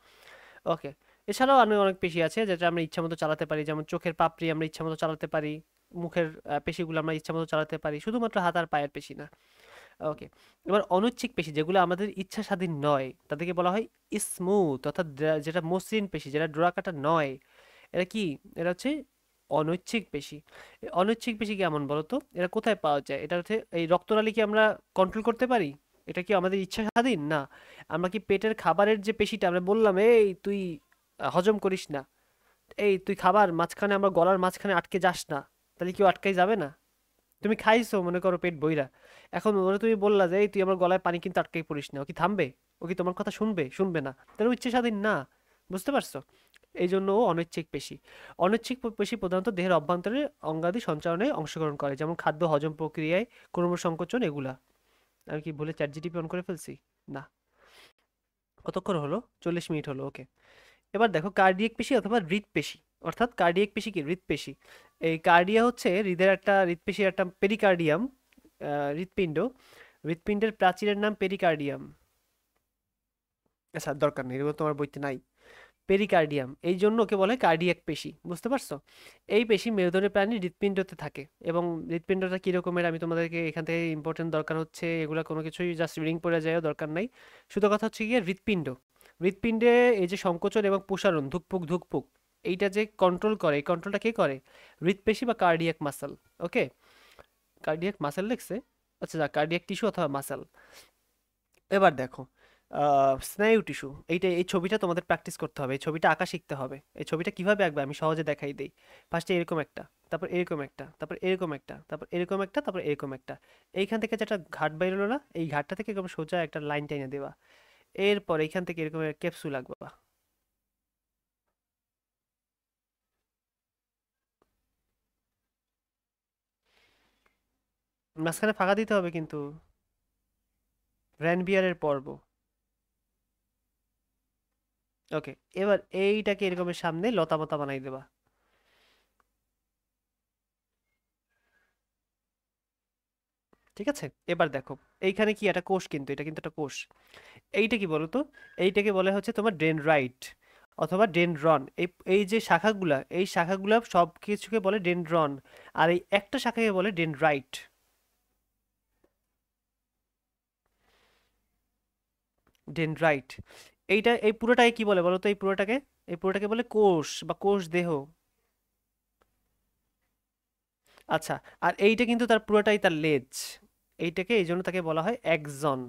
ওকে। এছাড়াও অনেক অনেক পেশি আছে যেটা আমরা ইচ্ছা মতো চালাতে পারি, যেমন চোখের পাপড়ি আমরা ইচ্ছা মতো চালাতে পারি, মুখের পেশিগুলো আমরা ইচ্ছা মতো চালাতে পারি, শুধুমাত্র হাত আর পায়ের পেশি না। ওকে, এবার অনৈচ্ছিক পেশি যেগুলো আমাদের ইচ্ছা স্বাধীন নয় তাদেরকে বলা হয় স্মুথ, অর্থাৎ যেটা মসৃণ পেশি, যেটা ডোরাকাটা নয়, এটা কি, এটা হচ্ছে অনৈচ্ছিক পেশি। এই অনৈচ্ছিক পেশি কেমন বলো তো, এটা কোথায় পাওয়া যায়? এটা হচ্ছে এই রক্তনালী কি আমরা কন্ট্রোল করতে পারি? এটা কি আমাদের ইচ্ছা স্বাধীন না? আমরা কি পেটের খাবারের যে পেশিটা আমরা বললাম এই তুই হজম করিস না, এই তুই খাবার মাঝখানে আমার গলার মাঝখানে আটকে যাস না, তাহলে কেউ আটকাই যাবে না? তুমি খাইছো মনে করো পেট বইরা, এখন ওরে তুমি বললা যে এই তুই আমার গলায় পানি কিন্তু আটকাই পড়িস না, ও কি থামবে? ও কি তোমার কথা শুনবে? শুনবে না, তাহলে ও ইচ্ছে স্বাধীন না। বুঝতে পারছো? এই জন্য ও অনৈচ্ছিক পেশি। অনৈচ্ছিক পেশি প্রধানত দেহের অভ্যন্তরে অঙ্গাদি সঞ্চালনে অংশগ্রহণ করে, যেমন খাদ্য হজম প্রক্রিয়ায়, ক্রমসংকোচন, এগুলা। আমি কি ভুলে চ্যাট জিটিপি অন করে ফেলছি? না। কতক্ষণ হলো? 40 মিনিট হলো, ওকে। এবার দেখো কার্ডিয়াক পেশি অথবা হৃদপেশি, অর্থাৎ কার্ডিয়াক পেশি কি, হৃদপেশি। এই কার্ডিয়া হচ্ছে হৃদের একটা, হৃদপেশির একটা পেরিকার্ডিয়াম, হৃৎপিণ্ড। হৃৎপিণ্ডের প্রাচীরের নাম পেরিকার্ডিয়াম। আচ্ছা দরকার নেই, এগুলো তোমার বইতে নাই। পেরিকার্ডিয়াম, এই জন্য ওকে বলে কার্ডিয়াক পেশি। বুঝতে পারছো? এই পেশি মেরুদণ্ডের প্রাণী হৃৎপিণ্ডতে থাকে। এবং হৃৎপিণ্ডটা কি রকমের আমি তোমাদেরকে এখান থেকে ইম্পর্টেন্ট দরকার হচ্ছে এগুলা কোনো কিছুই জাস্ট রিডিং পড়ে যায়ও দরকার নাই। শুধু কথা হচ্ছে গিয়ে হৃৎপিণ্ড, হৃৎপিণ্ডে এই যে সংকোচন এবং প্রসারণ, ধুকপুক ধুকপুক, এইটা যে কন্ট্রোল করে, এই কন্ট্রোলটা কে করে? হৃৎপেশি বা কার্ডিয়াক মাসল। ওকে, কার্ডিয়াক মাসেল লিখছে, আচ্ছা যা, কার্ডিয়াক টিস্যু অথবা মাসেল। এবার দেখো স্নায়ু টিস্যু, এইটা, এই ছবিটা তোমাদের প্র্যাকটিস করতে হবে, এই ছবিটা আঁকা শিখতে হবে। এই ছবিটা কিভাবে আঁকবে আমি সহজে দেখাই দেই। ফার্স্টে এরকম একটা, তারপর এরকম একটা, তারপর এরকম একটা, তারপর এরকম একটা, তারপর এরকম একটা। এইখান থেকে যেটা ঘাট বাইরোলো না, এই ঘাটটা থেকে এরকম সোজা একটা লাইন টেনে দেবা। এরপর এইখান থেকে এরকম ক্যাপসুল আঁকবা। মাঝখানে ফাঁকা দিতে হবে কিন্তু। র্যানবিয়ারের পর্ব। ওকে, এবার এইটাকে এরকমের সামনে লতা পাতা বানাই দেবা। ঠিক আছে? এবার দেখো এইখানে কি একটা কোষ, কিন্তু এটা কিন্তু একটা কোষ। এইটা কি বলো তো? এইটাকে বলে হচ্ছে তোমার ডেনড্রাইট অথবা ডেনড্রন। এই এই যে শাখাগুলা, এই শাখাগুলা সব কিছুকে বলে ডেনড্রন। আর এই একটা শাখাকে বলে ডেনড্রাইট। ডেনড্রাইট। এইটা, এই পুরোটাকে কি বলে বলো তো? এই পুরোটাকে, এই পুরোটাকে বলে কোষ বা কোষ দেহ। আচ্ছা, আর এইটা কিন্তু তার পুরোটাই তার লেজ। এইটাকে এই জন্য তাকে বলা হয় একজন।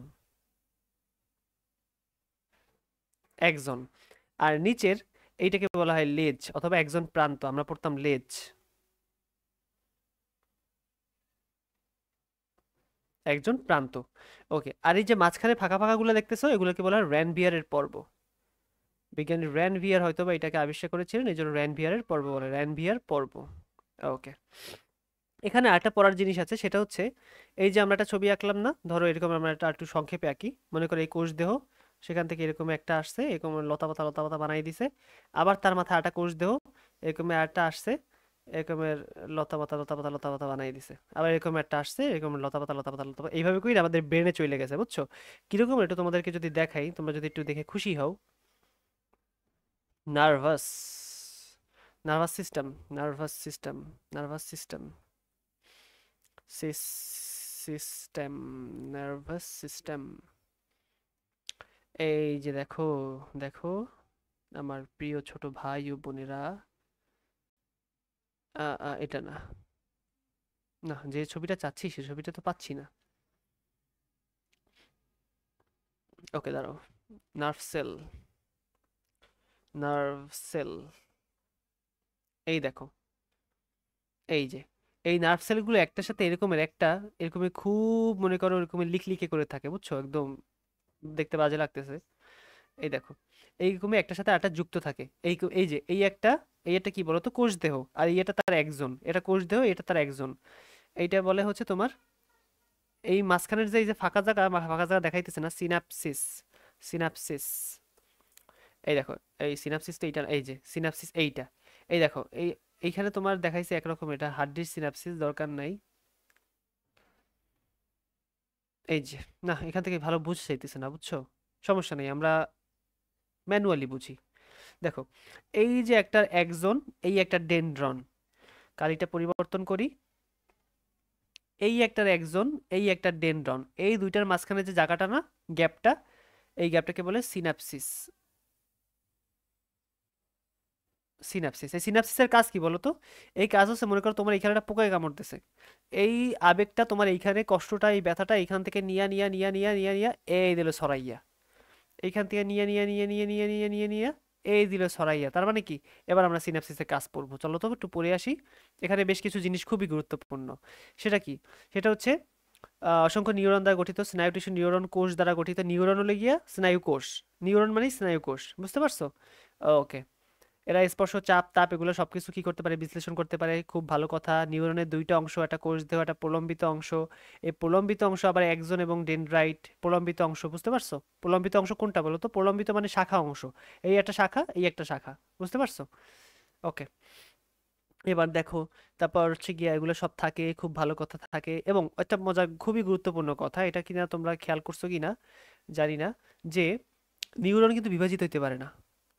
একজন। আর নিচের এইটাকে বলা হয় লেজ অথবা একজন প্রান্ত, আমরা পড়তাম লেজ। একজন প্রান্ত। ওকে, আর এই যে মাঝখানে ফাঁকা ফাঁকা গুলো দেখতেছো, এগুলোকে বলা হয় র্যানভিয়ারের পর্ব। বিজ্ঞানী র্যানভিয়ার হয়তো বা এটাকে আবিষ্কার করেছিলেন, এই জন্য র্যানভিয়ারের পর্ব বলে, র্যানভিয়ার পর্ব। ওকে, এখানে আরেকটা পড়ার জিনিস আছে, সেটা হচ্ছে এই যে আমরা একটা ছবি আঁকলাম না, ধরো এরকম আমরা একটা একটু সংক্ষেপে আঁকি, মনে করো এই কোষ দেহ, সেখান থেকে এরকম একটা আসছে, এরকম লতা পাতা বানাই দিছে। আবার তার মাথায় একটা কোষ দেহ, এরকম একটা আসছে, এরকমের লতা পাতা বানাই দিছে। আবার এরকম একটা আসছে, এরকম লতা পাতা, এইভাবে করে আমাদের ব্রেনে চলে গেছে। বুঝছো কিরকম? একটু তোমাদেরকে যদি দেখাই, তোমরা যদি একটু দেখে খুশি হও। Nervous, nervous system, nervous system, nervous system, system, nervous system. এই যে দেখো, দেখো আমার প্রিয় ছোট ভাই ও বোনেরা, এটা না, না যে ছবিটা চাচ্ছি সে ছবিটা তো পাচ্ছি না। ওকে দাঁড়াও, নার্ভ সেল, নার্ভ সেল, এই দেখো, এই যে এই নার্ভ সেলগুলো একটার সাথে এরকমের একটা, এরকমের খুব মনে করো এরকমের লিকলিকে করে থাকে, বুঝছো? একদম দেখতে বাজে লাগতেছে। এই দেখো, এইরকমই একটার সাথে আরেকটা যুক্ত থাকে। এই যে এই একটা, এই একটা কি বলতো, কোষ দেহ। আর এই এটা তার একজন, এটা কোষ দেহ, এটা তার একজন। এইটা বলে হচ্ছে তোমার, এই মাঝখানের যে এই যে ফাঁকা জায়গা, ফাঁকা জায়গা দেখাইতেছে না, সিনাপসিস, সিনাপসিস। এই দেখো, এই সিনাপসিসটা এইটা, এই যে সিনাপসিস এইটা, এই দেখো এই, এইখানে তোমার দেখাইছে একরকম, এটা হাড্ডির সিনাপসিস, দরকার নাই। এই যে, না এখান থেকে ভালো বুঝতে চাইতেছে না, বুঝছো? সমস্যা নেই, আমরা ম্যানুয়ালি বুঝি। দেখো, এই যে একটা একজন, এই একটা ডেনড্রন, কালিটা পরিবর্তন করি। এই একটার একজন, এই একটা ডেনড্রন, এই দুইটার মাঝখানে যে জায়গাটা না, গ্যাপটা, এই গ্যাপটাকে বলে সিনাপসিস। সিনাপসিস, এই সিনাপসিসের কাজ কি বলো তো? এই কাজ হচ্ছে, মনে করো তোমার এখানে একটা পোকায় কামড়তেছে, এই আবেগটা তোমার এইখানে, কষ্টটা, এই ব্যথাটা এইখান থেকে নিয়া নিয়া নিয়া নিয়া নিয়া নিয়া এই দিল ছড়াইয়া, এইখান থেকে নিয়ে নিয়ে নিয়ে নিয়ে নিয়ে নিয়ে নিয়ে নিয়ে এই দিল ছড়াইয়া। তার মানে কি? এবার আমরা সিনাপসিসের কাজ পড়বো, চলো তো একটু পড়ে আসি। এখানে বেশ কিছু জিনিস খুবই গুরুত্বপূর্ণ। সেটা কি? সেটা হচ্ছে অসংখ্য নিউরন দ্বারা গঠিত স্নায়ু টিস্যু, নিউরন কোষ দ্বারা গঠিত, নিউরন হলে গিয়া স্নায়ু কোষ, নিউরন মানে স্নায়ু কোষ, বুঝতে পারছো? ওকে। এরা স্পর্শ, চাপ, তাপ এগুলো সবকিছু কি করতে পারে? বিশ্লেষণ করতে পারে। খুব ভালো কথা। নিউরনের দুইটা অংশ, একটা কোষ দেহ, একটা প্রলম্বিত অংশ। এই প্রলম্বিত অংশ আবার একজন এবং ডেনড্রাইট। প্রলম্বিত অংশ বুঝতে পারছো? প্রলম্বিত অংশ কোনটা বলো তো? প্রলম্বিত মানে শাখা অংশ। এই একটা শাখা, এই একটা শাখা, বুঝতে পারছো? ওকে। এবার দেখো, তারপর হচ্ছে গিয়া এগুলো সব থাকে, খুব ভালো কথা থাকে। এবং একটা মজার খুবই গুরুত্বপূর্ণ কথা, এটা কিনা তোমরা খেয়াল করছো কিনা জানি না, যে নিউরন কিন্তু বিভাজিত হইতে পারে না।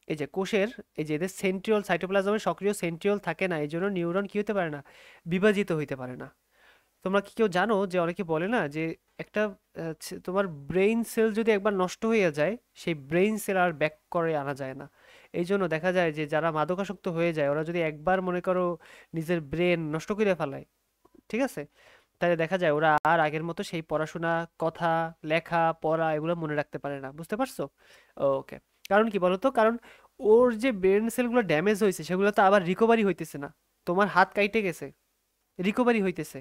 এই যে কোষের, এই যে এদের সেন্ট্রিওল, সাইটোপ্লাজমে সক্রিয় সেন্ট্রিওল থাকে না, এই জন্য নিউরন কি হতে পারে না? বিভাজিত হইতে পারে না। তোমরা কি কেউ জানো যে অনেকে বলে না যে একটা তোমার ব্রেইন সেল যদি একবার নষ্ট হয়ে যায়, সেই ব্রেইন সেল আর ব্যাক করে আনা যায় না। এই জন্য দেখা যায় যে যারা মাদকাসক্ত হয়ে যায়, ওরা যদি একবার মনে করো নিজের ব্রেন নষ্ট করে ফেলায়, ঠিক আছে, তাহলে দেখা যায় ওরা আর আগের মতো সেই পড়াশোনা, কথা, লেখা, পড়া এগুলো মনে রাখতে পারে না, বুঝতে পারছো? ওকে। কারণ কি বলতো? কারণ ওর যে ব্রেন সেলগুলো ড্যামেজ হয়েছে, সেগুলো তো আবার রিকভারি হইতেছে না। তোমার হাত কাইটে গেছে, রিকভারি হইতেছে।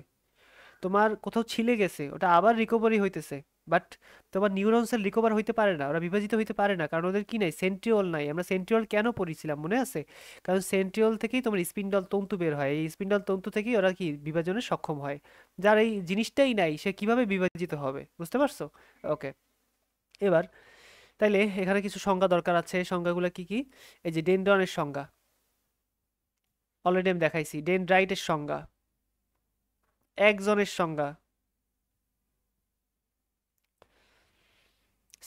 তোমার কোথাও ছিলে গেছে, ওটা আবার রিকভারি হইতেছে। বাট তোমার নিউরন সেল রিকভার হইতে পারে না, ওরা বিভাজিত হইতে পারে না, কারণ ওদের কি নাই? সেন্ট্রিওল নাই। আমরা সেন্ট্রিওল কেন পড়েছিলাম মনে আছে? কারণ সেন্ট্রিওল থেকেই তোমার স্পিন্ডল তন্তু বের হয়, এই স্পিন্ডল তন্তু থেকেই ওরা কি বিভাজনে সক্ষম হয়। যার এই জিনিসটাই নাই, সে কিভাবে বিভাজিত হবে? বুঝতে পারছো? ওকে। এবার তাইলে এখানে কিছু সংজ্ঞা দরকার আছে। সংজ্ঞাগুলো কি কি? এই যে ডেনড্রনের সংজ্ঞা অলরেডি আমি দেখাইছি, ডেনড্রাইটের সংজ্ঞা, একজনের সংজ্ঞা,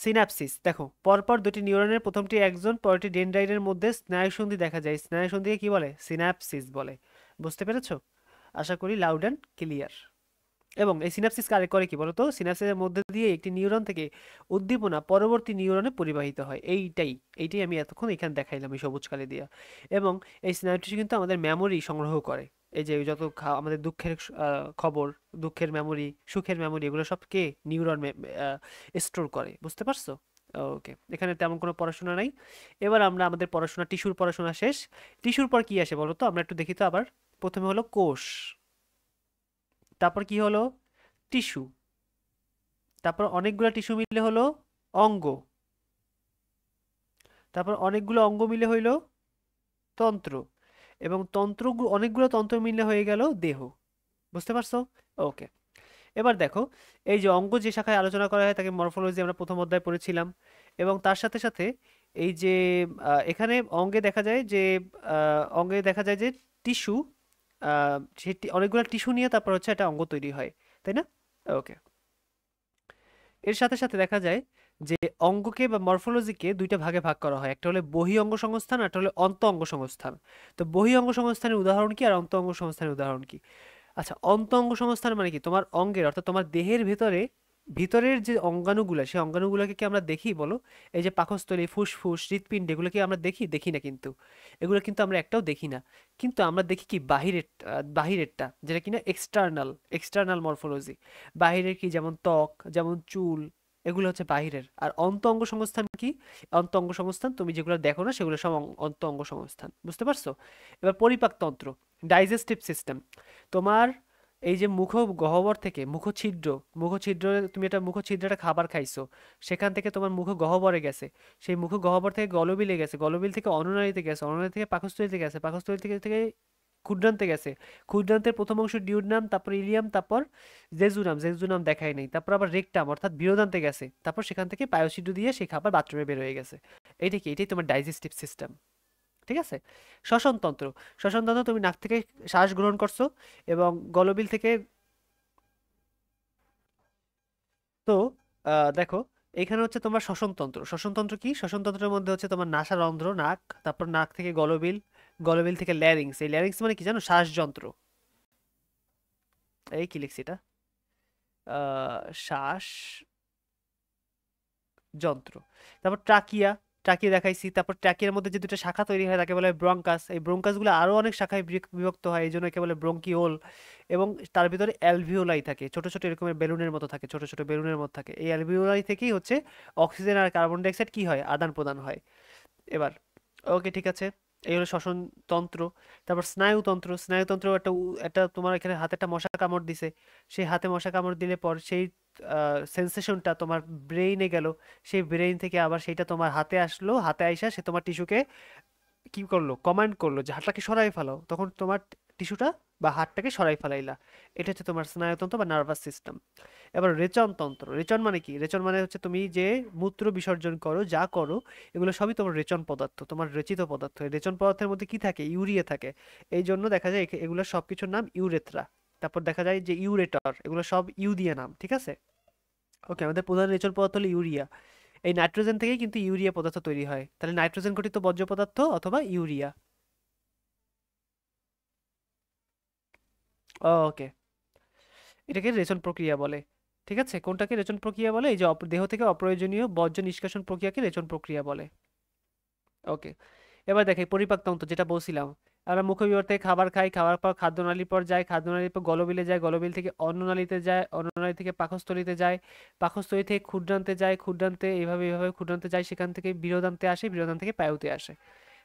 সিনাপসিস। দেখো, পরপর দুটি নিউরনের প্রথমটি একজন, পরটি ডেনড্রাইটের মধ্যে স্নায়ুসন্ধি দেখা যায়, স্নায়ুসন্ধিকে কি বলে? সিনাপসিস বলে। বুঝতে পেরেছো? আশা করি লাউড অ্যান্ড ক্লিয়ার। এবং এই সিনাপসিস কারে করে কি বলতো? সিনাপসিসের মধ্যে দিয়ে একটি নিউরন থেকে উদ্দীপনা পরবর্তী নিউরনে পরিবাহিত হয়। এইটাই আমি এতক্ষণ এখানে দেখাইলাম এই সবুজ কালি দিয়া। এবং এই স্নায়ু টিস্যু কিন্তু আমাদের মেমোরি সংগ্রহ করে। এই যে যত আমাদের দুঃখের খবর, দুঃখের মেমোরি, সুখের মেমোরি, এগুলো সব কে? নিউরন স্টোর করে, বুঝতে পারছো? ওকে, এখানে তেমন কোনো পড়াশোনা নাই। এবার আমরা আমাদের পড়াশোনা, টিস্যুর পড়াশোনা শেষ। টিস্যুর পর কি আসে বলো তো? আমরা একটু দেখি তো আবার। প্রথমে হলো কোষ, তারপর কি হলো? টিস্যু, তারপর অনেকগুলো টিস্যু মিলে হলো অঙ্গ, তারপর অনেকগুলো অঙ্গ মিলে হইলো তন্ত্র, এবং অনেকগুলো তন্ত্র মিলে হয়ে গেল দেহ। বুঝতে পারছো? ওকে। এবার দেখো, এই যে অঙ্গ যে শাখায় আলোচনা করা হয় তাকে মরফোলজি আমরা প্রথম অধ্যায় পড়েছিলাম। এবং তার সাথে সাথে এই যে এখানে অঙ্গে দেখা যায় যে টিস্যু, অনেকগুলো টিস্যু নিয়ে তারপর হচ্ছে একটা অঙ্গ তৈরি হয়, তাই না? ওকে। এর সাথে সাথে দেখা যায় যে অঙ্গকে বা মরফোলজিকে দুইটা ভাগে ভাগ করা হয়, একটা হলো বহি অঙ্গ সংস্থান, আর একটা হলো অন্ত অঙ্গ সংস্থান। তো বহি অঙ্গ সংস্থানের উদাহরণ কি, আর অন্ত অঙ্গ সংস্থানের উদাহরণ কি? আচ্ছা, অন্ত অঙ্গ সংস্থান মানে কি? তোমার অঙ্গের, অর্থাৎ তোমার দেহের ভিতরের যে অঙ্গাণুগুলা, সেই অঙ্গাণুগুলোকে কি আমরা দেখি বলো? এই যে পাকস্থলী, ফুসফুস, হৃৎপিণ্ড, এগুলো কি আমরা দেখি? দেখি না কিন্তু। এগুলো কিন্তু আমরা একটাও দেখি না। কিন্তু আমরা দেখি কি বাহিরেরটা, যেটা কিনা এক্সটার্নাল, এক্সটার্নাল মরফোলজি। বাহিরের কি? যেমন ত্বক, যেমন চুল, এগুলো হচ্ছে বাহিরের। আর অন্ত অঙ্গ সংস্থান কি? অন্ত অঙ্গ সংস্থান তুমি যেগুলো দেখো না, সেগুলো সব অন্ত অঙ্গ সংস্থান, বুঝতে পারছো? এবার পরিপাকতন্ত্র, ডাইজেস্টিভ সিস্টেম। তোমার এই যে গহ্বর থেকে মুখছিদ্র, তুমি একটা মুখছিদ্রে খাবার খাইছো, সেখান থেকে তোমার গহ্বরে গেছে, সেই গহ্বর থেকে গলবিলে গেছে, গলবিল থেকে অন্ননালীতে গেছে, অন্ননালী থেকে পাকস্থলীতে গেছে, পাকস্থলী থেকে ক্ষুদ্রান্তে গেছে, ক্ষুদ্রান্তের প্রথম অংশ ডিউডনাম, তারপর ইলিয়াম, তারপর জেজুনাম দেখাই নাই, তারপর আবার রেকটাম অর্থাৎ বৃহদান্তে গেছে, তারপর সেখান থেকে পায়োছিদ্র দিয়ে সেই খাবার বাথরুমে বের হয়ে গেছে। এটাই তোমার ডাইজেস্টিভ সিস্টেম, ঠিক আছে? শ্বসনতন্ত্র, শ্বসনতন্ত্র তুমি নাক থেকে শ্বাস গ্রহণ করছো, এবং গলবিল থেকে। তো দেখো, এখানে হচ্ছে তোমার শ্বসনতন্ত্র। শ্বসনতন্ত্র কি? শ্বসনতন্ত্রের মধ্যে হচ্ছে তোমার নাসারন্ধ্র, নাক, তারপর নাক থেকে গলবিল, গলবিল থেকে ল্যারিংস। এই ল্যারিংস মানে কি জানো? শ্বাসযন্ত্র। এই কি লিখছি এটা? শ্বাস যন্ত্র। তারপর ট্রাকিয়া, ট্রাকিয়া দেখাইছি। তারপর ট্রাকিয়ার মধ্যে যে দুটো শাখা তৈরি হয় তাকে বলে ব্রঙ্কাস। এই ব্রঙ্কাসগুলো আরো অনেক শাখায় বিভক্ত হয়, এই জন্য একে বলে ব্রঙ্কিওল। এবং তার ভিতরে অ্যালভিওলাই থাকে, ছোট ছোট এরকমের বেলুনের মতো থাকে, ছোট ছোট বেলুনের মতো থাকে। এই অ্যালভিওলাই থেকেই হচ্ছে অক্সিজেন আর কার্বন ডাই অক্সাইড কি হয়, আদান প্রদান হয়। এবার ওকে, ঠিক আছে, এই হলো শ্বসন তন্ত্র। তারপর স্নায়ুতন্ত্র। স্নায়ুতন্ত্র একটা তোমার এখানে হাতে একটা মশা কামড় দিছে, সেই হাতে মশা কামড় দিলে পর সেই সেন্সেশনটা তোমার ব্রেইনে গেল, সেই ব্রেইন থেকে আবার সেইটা তোমার হাতে আসলো, হাতে আইসা সে তোমার টিস্যুকে কি করলো, কমান্ড করলো যে হাতটাকে সরাই ফেলাও, তখন তোমার টিস্যুটা বা হাতটাকে সরাই ফেলাইলা। এটা হচ্ছে তোমার স্নায়ুতন্ত্র বা নার্ভাস সিস্টেম। এবার রেচন তন্ত্র। রেচন মানে কি? রেচন মানে হচ্ছে তুমি যে মূত্র বিসর্জন করো, যা করো, এগুলো সবই তোমার রেচন পদার্থ, তোমার রেচিত পদার্থ। এই রেচন পদার্থের মধ্যে কি থাকে? ইউরিয়া থাকে। এই জন্য দেখা যায় এগুলো সবকিছুর নাম ইউরেথ্রা। তারপর দেখা যায় যে ইউরেটর, এগুলো সব ইউ দিয়ে নাম, ঠিক আছে? ওকে, আমাদের প্রধান রেচন পদার্থ হলো ইউরিয়া। এই নাইট্রোজেন থেকেই কিন্তু ইউরিয়া পদার্থ তৈরি হয়। তাহলে নাইট্রোজেন ঘটিত বর্জ্য পদার্থ অথবা ইউরিয়া। ওকে, এটাকে রেচন প্রক্রিয়া বলে। ঠিক আছে, কোনটাকে রেচন প্রক্রিয়া বলে? এই যে দেহ থেকে অপ্রয়োজনীয় বর্জ্য নিষ্কাশন প্রক্রিয়াকে রেচন প্রক্রিয়া বলে। ওকে, এবার দেখে পরিপাক তন্ত্র, যেটা বলছিলাম। আমরা মুখবিভাগ থেকে খাবার খাই, খাওয়ার পর খাদ্যনালীর পর যায়, খাদ্যনালীর পর গলবিলে যায়, গলবিল থেকে অন্ননালীতে যায়, অন্ননালী থেকে পাকস্থলীতে যায়, পাকস্থলী থেকে ক্ষুদ্রান্তে যায়, ক্ষুদ্রান্তে এইভাবে এইভাবে ক্ষুদ্রান্তে যায়, সেখান থেকে বৃহদান্তে আসে, বৃহদান্ত থেকে পায়ুতে আসে।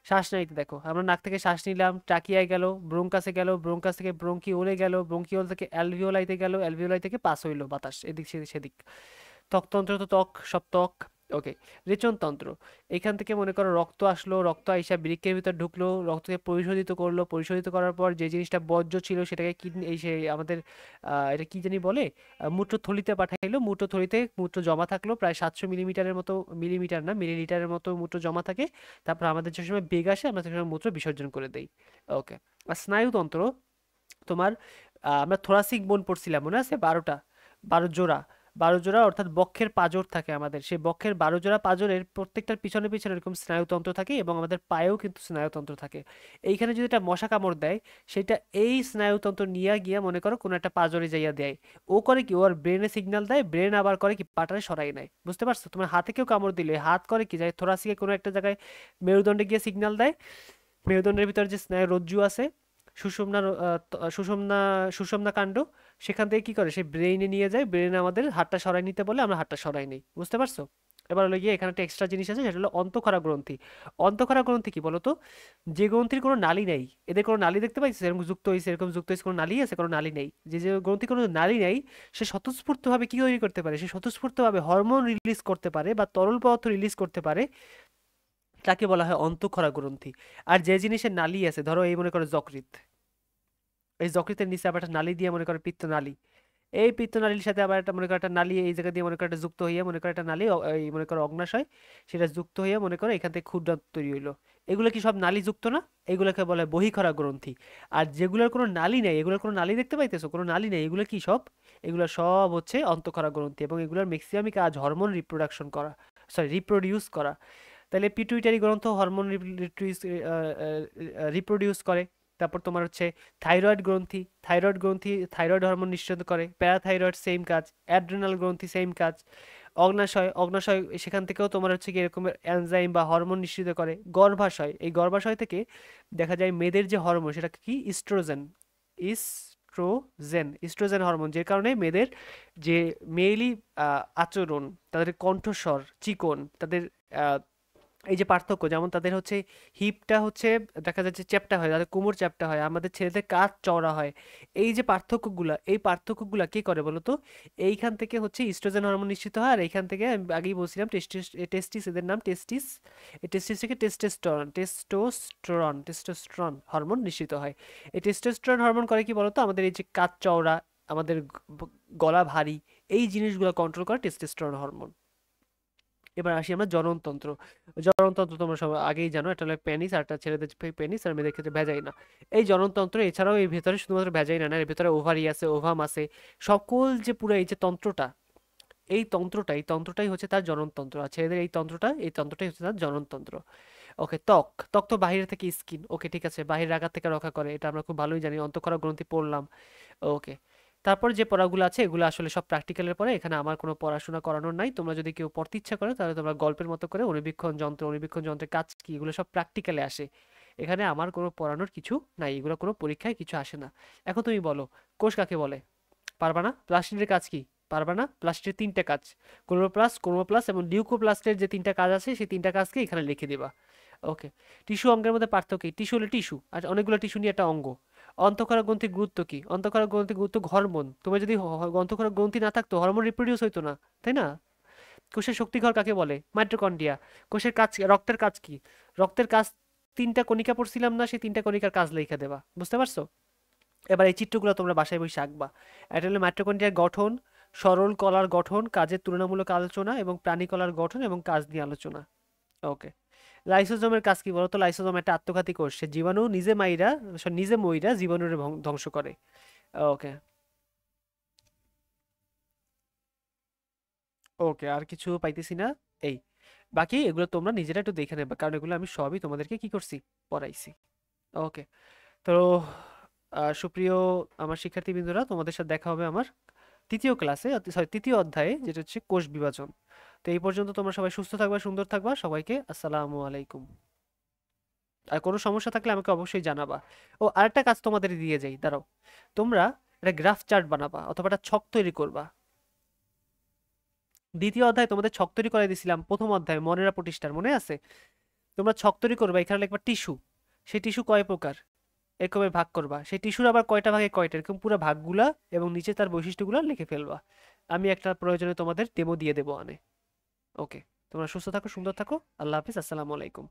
শ্বাস নাইতে দেখো, আমরা নাক থেকে শ্বাস নিলাম, ট্রাকিয়ায় গেল, ব্রোঙ্কাসে গেল, ব্রোঙ্কাস থেকে ব্রঙ্কিওলে গেল, ব্রঙ্কিওল থেকে অ্যালভিওলাইতে গেল, অ্যালভিওলাই থেকে পাস হইলো বাতাস এদিক সেদিক সেদিক। ত্বকতন্ত্র তো ত্বক, সব ত্বক। ওকে, রেচনতন্ত্র। এখান থেকে মনে করো রক্ত আসলো, রক্ত আইসা বৃক্কের ভিতর ঢুকলো, রক্তকে পরিশোধিত করলো, পরিশোধিত করার পর যে জিনিসটা বর্জ্য ছিল সেটাকে কিডনি, এই সে আমাদের এটা কি জানি বলে, মূত্রথলিতে পাঠাইলো। মূত্রথলিতে মূত্র জমা থাকলো প্রায় 700 মিলিমিটারের মতো, মিলিমিটার না মিলিলিটারের মতো মূত্র জমা থাকে। তারপর আমাদের যে সময় বেগ আসে আমরা সে সময় মূত্র বিসর্জন করে দেই। ওকে, আর স্নায়ুতন্ত্র তোমার, আমরা থোরাসিক বোন পড়ছিলাম, মনে আছে? 12টা, 12 জোড়া, 12 জোড়া অর্থাৎ বক্ষের পাঁজর থাকে আমাদের। সেই বক্ষের 12 জোড়া পাঁজরের প্রত্যেকটার পিছনে পিছনে এরকম স্নায়ুতন্ত্র থাকে, এবং আমাদের পায়েও কিন্তু স্নায়ুতন্ত্র থাকে। এইখানে যদি একটা মশা কামড় দেয়, সেটা এই স্নায়ুতন্ত্র নিয়ে গিয়া মনে করো কোনো একটা পাঁজরে যাইয়া দেয়। ও করে কি, ওর ব্রেনে সিগন্যাল দেয়, ব্রেন আবার করে কি পাটারে সরাই নেয়। বুঝতে পারছো? তোমার হাতে কেউ কামড় দিলে হাত করে কি যায় থোরাসিকে কোনো একটা জায়গায়, মেরুদণ্ডে গিয়ে সিগন্যাল দেয়। মেরুদণ্ডের ভিতরে যে স্নায়ু রজ্জু আছে, সুষুম্না সুষুম্না সুষুম্না কাণ্ড, সেখান থেকে কি করে, সে ব্রেইনে নিয়ে যায়, ব্রেইনে আমাদের হাতটা সরাই নিতে বলে, আমরা হাতটা সরাই নেই। বুঝতে পারছো? এবার হলো গিয়ে এখানে একটা এক্সট্রা জিনিস আছে, সেটা হলো অন্তঃক্ষরা গ্রন্থি। অন্তঃক্ষরা গ্রন্থি কি বলতো? যে গ্রন্থির কোনো নালী নেই, এদের কোনো নালী দেখতে পাইছিস এরকম যুক্ত হয়েছে, এরকম যুক্ত হয়েছে, কোনো নালী আছে? কোনো নালী নেই। যে যে গ্রন্থি কোনো নালী নেই, সে স্বতঃস্ফূর্তভাবে কি তৈরি করতে পারে? সে স্বতঃস্ফূর্তভাবে হরমোন রিলিজ করতে পারে বা তরল পদার্থ রিলিজ করতে পারে, তাকে বলা হয় অন্তঃক্ষরা গ্রন্থি। আর যে জিনিসের নালী আছে, ধরো এই মনে করো যকৃৎ, এই যকৃতের নিচে আবার একটা নালী দিয়ে মনে করো পিত্তনালী, এই পিত্তনালীর সাথে আবার একটা মনে করো একটা নালী এই জায়গা দিয়ে মনে করো একটা যুক্ত হইয়া মনে করো একটা নালী, এই মনে করো অগ্নাশয়, সেটা যুক্ত হইয়া মনে করো এখান থেকে ক্ষুদ্রান্ত তৈরি হইলো। এগুলো কি সব নালী যুক্ত না? এগুলোকে বলে বহিঃক্ষরা গ্রন্থি। আর যেগুলোর কোনো নালী নেই, এগুলোর কোনো নালী দেখতে পাইতেছো, কোনো নালী নেই, এগুলো কি সব? এগুলো সব হচ্ছে অন্তঃক্ষরা গ্রন্থি, এবং এগুলোর ম্যাক্সিমামই কাজ হরমোন রিপ্রোডাকশন করা, সরি রিপ্রোডিউস করা। তাহলে পিটুইটারি গ্রন্থ হরমোন রিপ্রোডিউস করে। তারপর তোমার হচ্ছে থাইরয়েড গ্রন্থি, থাইরয়েড গ্রন্থি থাইরয়েড হরমোন নিঃসরণ করে। প্যারাথাইরয়েড সেম কাজ। অ্যাড্রেনাল গ্রন্থি সেম কাজ। অগ্নাশয়, অগ্নাশয় সেখান থেকেও তোমার হচ্ছে কি এরকমের এনজাইম বা হরমোন নিঃসৃত করে। গর্ভাশয়, এই গর্ভাশয় থেকে দেখা যায় মেয়েদের যে হরমোন সেটা কি, ইস্ট্রোজেন। ইস্ট্রোজেন, ইস্ট্রোজেন হরমোন, যে কারণে মেয়েদের যে মেয়েলি আচরণ, তাদের কণ্ঠস্বর চিকন, তাদের এই যে পার্থক্য, যেমন তাদের হচ্ছে হিপটা হচ্ছে দেখা যাচ্ছে চ্যাপ্টা হয়, তাদের কোমর চ্যাপ্টা হয়, আমাদের ছেলেদের কাঁধ চওড়া হয়। এই যে পার্থক্যগুলা, এই পার্থক্যগুলা কি করে বলো তো? এইখান থেকে হচ্ছে ইস্ট্রোজেন হরমোন নিঃসৃত হয়, আর এইখান থেকে আমি আগেই বলছিলাম টেস্টিস, টেস্টিস এদের নাম টেস্টিস। এই টেস্টিস থেকে টেস্টোস্টেরন হরমোন নিঃসৃত হয়। এই টেস্টোস্টেরন হরমোন করে কি বলতো? আমাদের এই যে কাঁধ চওড়া, আমাদের গলা ভারী, এই জিনিসগুলো কন্ট্রোল করে টেস্টোস্টেরন হরমোন। এবার আসি আমরা জননতন্ত্র। জননতন্ত্র তোমরা সব আগেই জানো, একটা হলো পেনিস, আর একটা ছেলেদের পেনিস, আর মেয়েদের ক্ষেত্রে ভ্যাজাইনা। এই জননতন্ত্র এছাড়াও এই ভেতরে শুধুমাত্র ভ্যাজাইনা না, এর ভেতরে ওভারি আছে, ওভাম আছে, সকল যে পুরো এই যে তন্ত্রটা, এই তন্ত্রটাই হচ্ছে তার জননতন্ত্র। আর ছেলেদের এই তন্ত্রটাই হচ্ছে তার জননতন্ত্র। ওকে, ত্বক। ত্বক তো বাহিরে থেকে স্কিন, ওকে ঠিক আছে, বাহিরের আঘাত থেকে রক্ষা করে, এটা আমরা খুব ভালোই জানি, অন্তঃক্ষরা গ্রন্থি পড়লাম। ওকে, তারপর যে পড়াগুলো আছে এগুলো আসলে সব প্র্যাকটিক্যালের পরে, এখানে আমার কোনো পড়াশোনা করানোর নাই। তোমরা যদি কেউ পড়তে ইচ্ছা করো তাহলে তোমরা গল্পের মতো করে অনুবীক্ষণ যন্ত্রের কাজ কি এগুলো সব প্র্যাকটিক্যালে আসে। এখানে আমার কোনো পড়ানোর কিছু নাই, এগুলো কোনো পরীক্ষায় কিছু আসে না। এখন তুমি বলো কোষ কাকে বলে? পারবা না? প্লাস্টিডের কাজ কি? পারবা না? প্লাস্টিডের তিনটা কাজ, ক্রোমোপ্লাস্ট এবং লিউকোপ্লাস্টের যে তিনটা কাজ আছে সেই তিনটা কাজকে এখানে লিখে দিবা। ওকে। টিস্যু অঙ্গের মধ্যে পার্থক্য কি? টিস্যু হলো টিস্যু, আর অনেকগুলো টিস্যু নিয়ে একটা অঙ্গ। অন্তঃক্ষরা গ্রন্থির গুরুত্ব কি? অন্তঃক্ষরা গ্রন্থির গুরুত্ব হরমোন। তোমার যদি অন্তঃক্ষরা গ্রন্থি না থাকতো হরমোন রিপ্রোডিউস হইতো না, তাই না? কোষের শক্তিঘর কাকে বলে? মাইটোকন্ড্রিয়া। কোষের কাজ রক্তের কাজ কি? রক্তের কাজ তিনটা কণিকা পড়ছিলাম না, সেই তিনটা কণিকার কাজ লিখে দেবা। বুঝতে পারছো? এবার এই চিত্রগুলো তোমরা বাসায় বসে আঁকবা। এটা হলো মাইটোকন্ড্রিয়ার গঠন, সরল কলার গঠন, কাজের তুলনামূলক আলোচনা এবং প্রাণী কলার গঠন এবং কাজ নিয়ে আলোচনা। ওকে। লাইসোজোমের কাজ কি বলো তো? লাইসোজোম একটা আত্মঘাতী কোষ, সে জীবাণু নিজে মইরা জীবাণুরে ধ্বংস করে। ওকে। ওকে, আর কিছু পাইতেছি না। এই বাকি এগুলো তোমরা নিজেরা একটু দেখে নেবে, কারণ এগুলো আমি সবই তোমাদেরকে কি করছি, পড়াইছি। ওকে। তো সুপ্রিয় আমার শিক্ষার্থীবৃন্দরা, তোমাদের সাথে দেখা হবে আমার তৃতীয় ক্লাসে, সরি তৃতীয় অধ্যায়ে, যেটা হচ্ছে কোষ বিভাজন। তো এই পর্যন্ত তোমরা সবাই সুস্থ থাকবা, সুন্দর থাকবা। সবাইকে আসসালামু আলাইকুম। আর কোনো সমস্যা থাকলে আমাকে অবশ্যই জানাবা। ও, আরেকটা কাজ তোমাদের দিয়ে যাই, দাঁড়াও। তোমরা একটা গ্রাফ চার্ট বানাবা অথবা একটা ছক তৈরি করবা। দ্বিতীয় অধ্যায়ে তোমাদের ছক তৈরি করে দিয়েছিলাম, প্রথম অধ্যায়ে মনেরা প্রতিষ্ঠার, মনে আছে? তোমরা ছক তৈরি করবা, এখানে লিখবা টিস্যু। সেই টিস্যু কয় প্রকার এরকম ভাগ করবা, সেই টিস্যুর আবার কয়টা ভাগে কয়টা, এরকম পুরো ভাগগুলা এবং নিচে তার বৈশিষ্ট্যগুলো লিখে ফেলবা। আমি একটা প্রয়োজনে তোমাদের ডেমো দিয়ে দেবো আনে। ওকে। তোমরা সুস্থ থাকো, সুন্দর থাকো। আল্লাহ হাফিজ, আসসালামু আলাইকুম।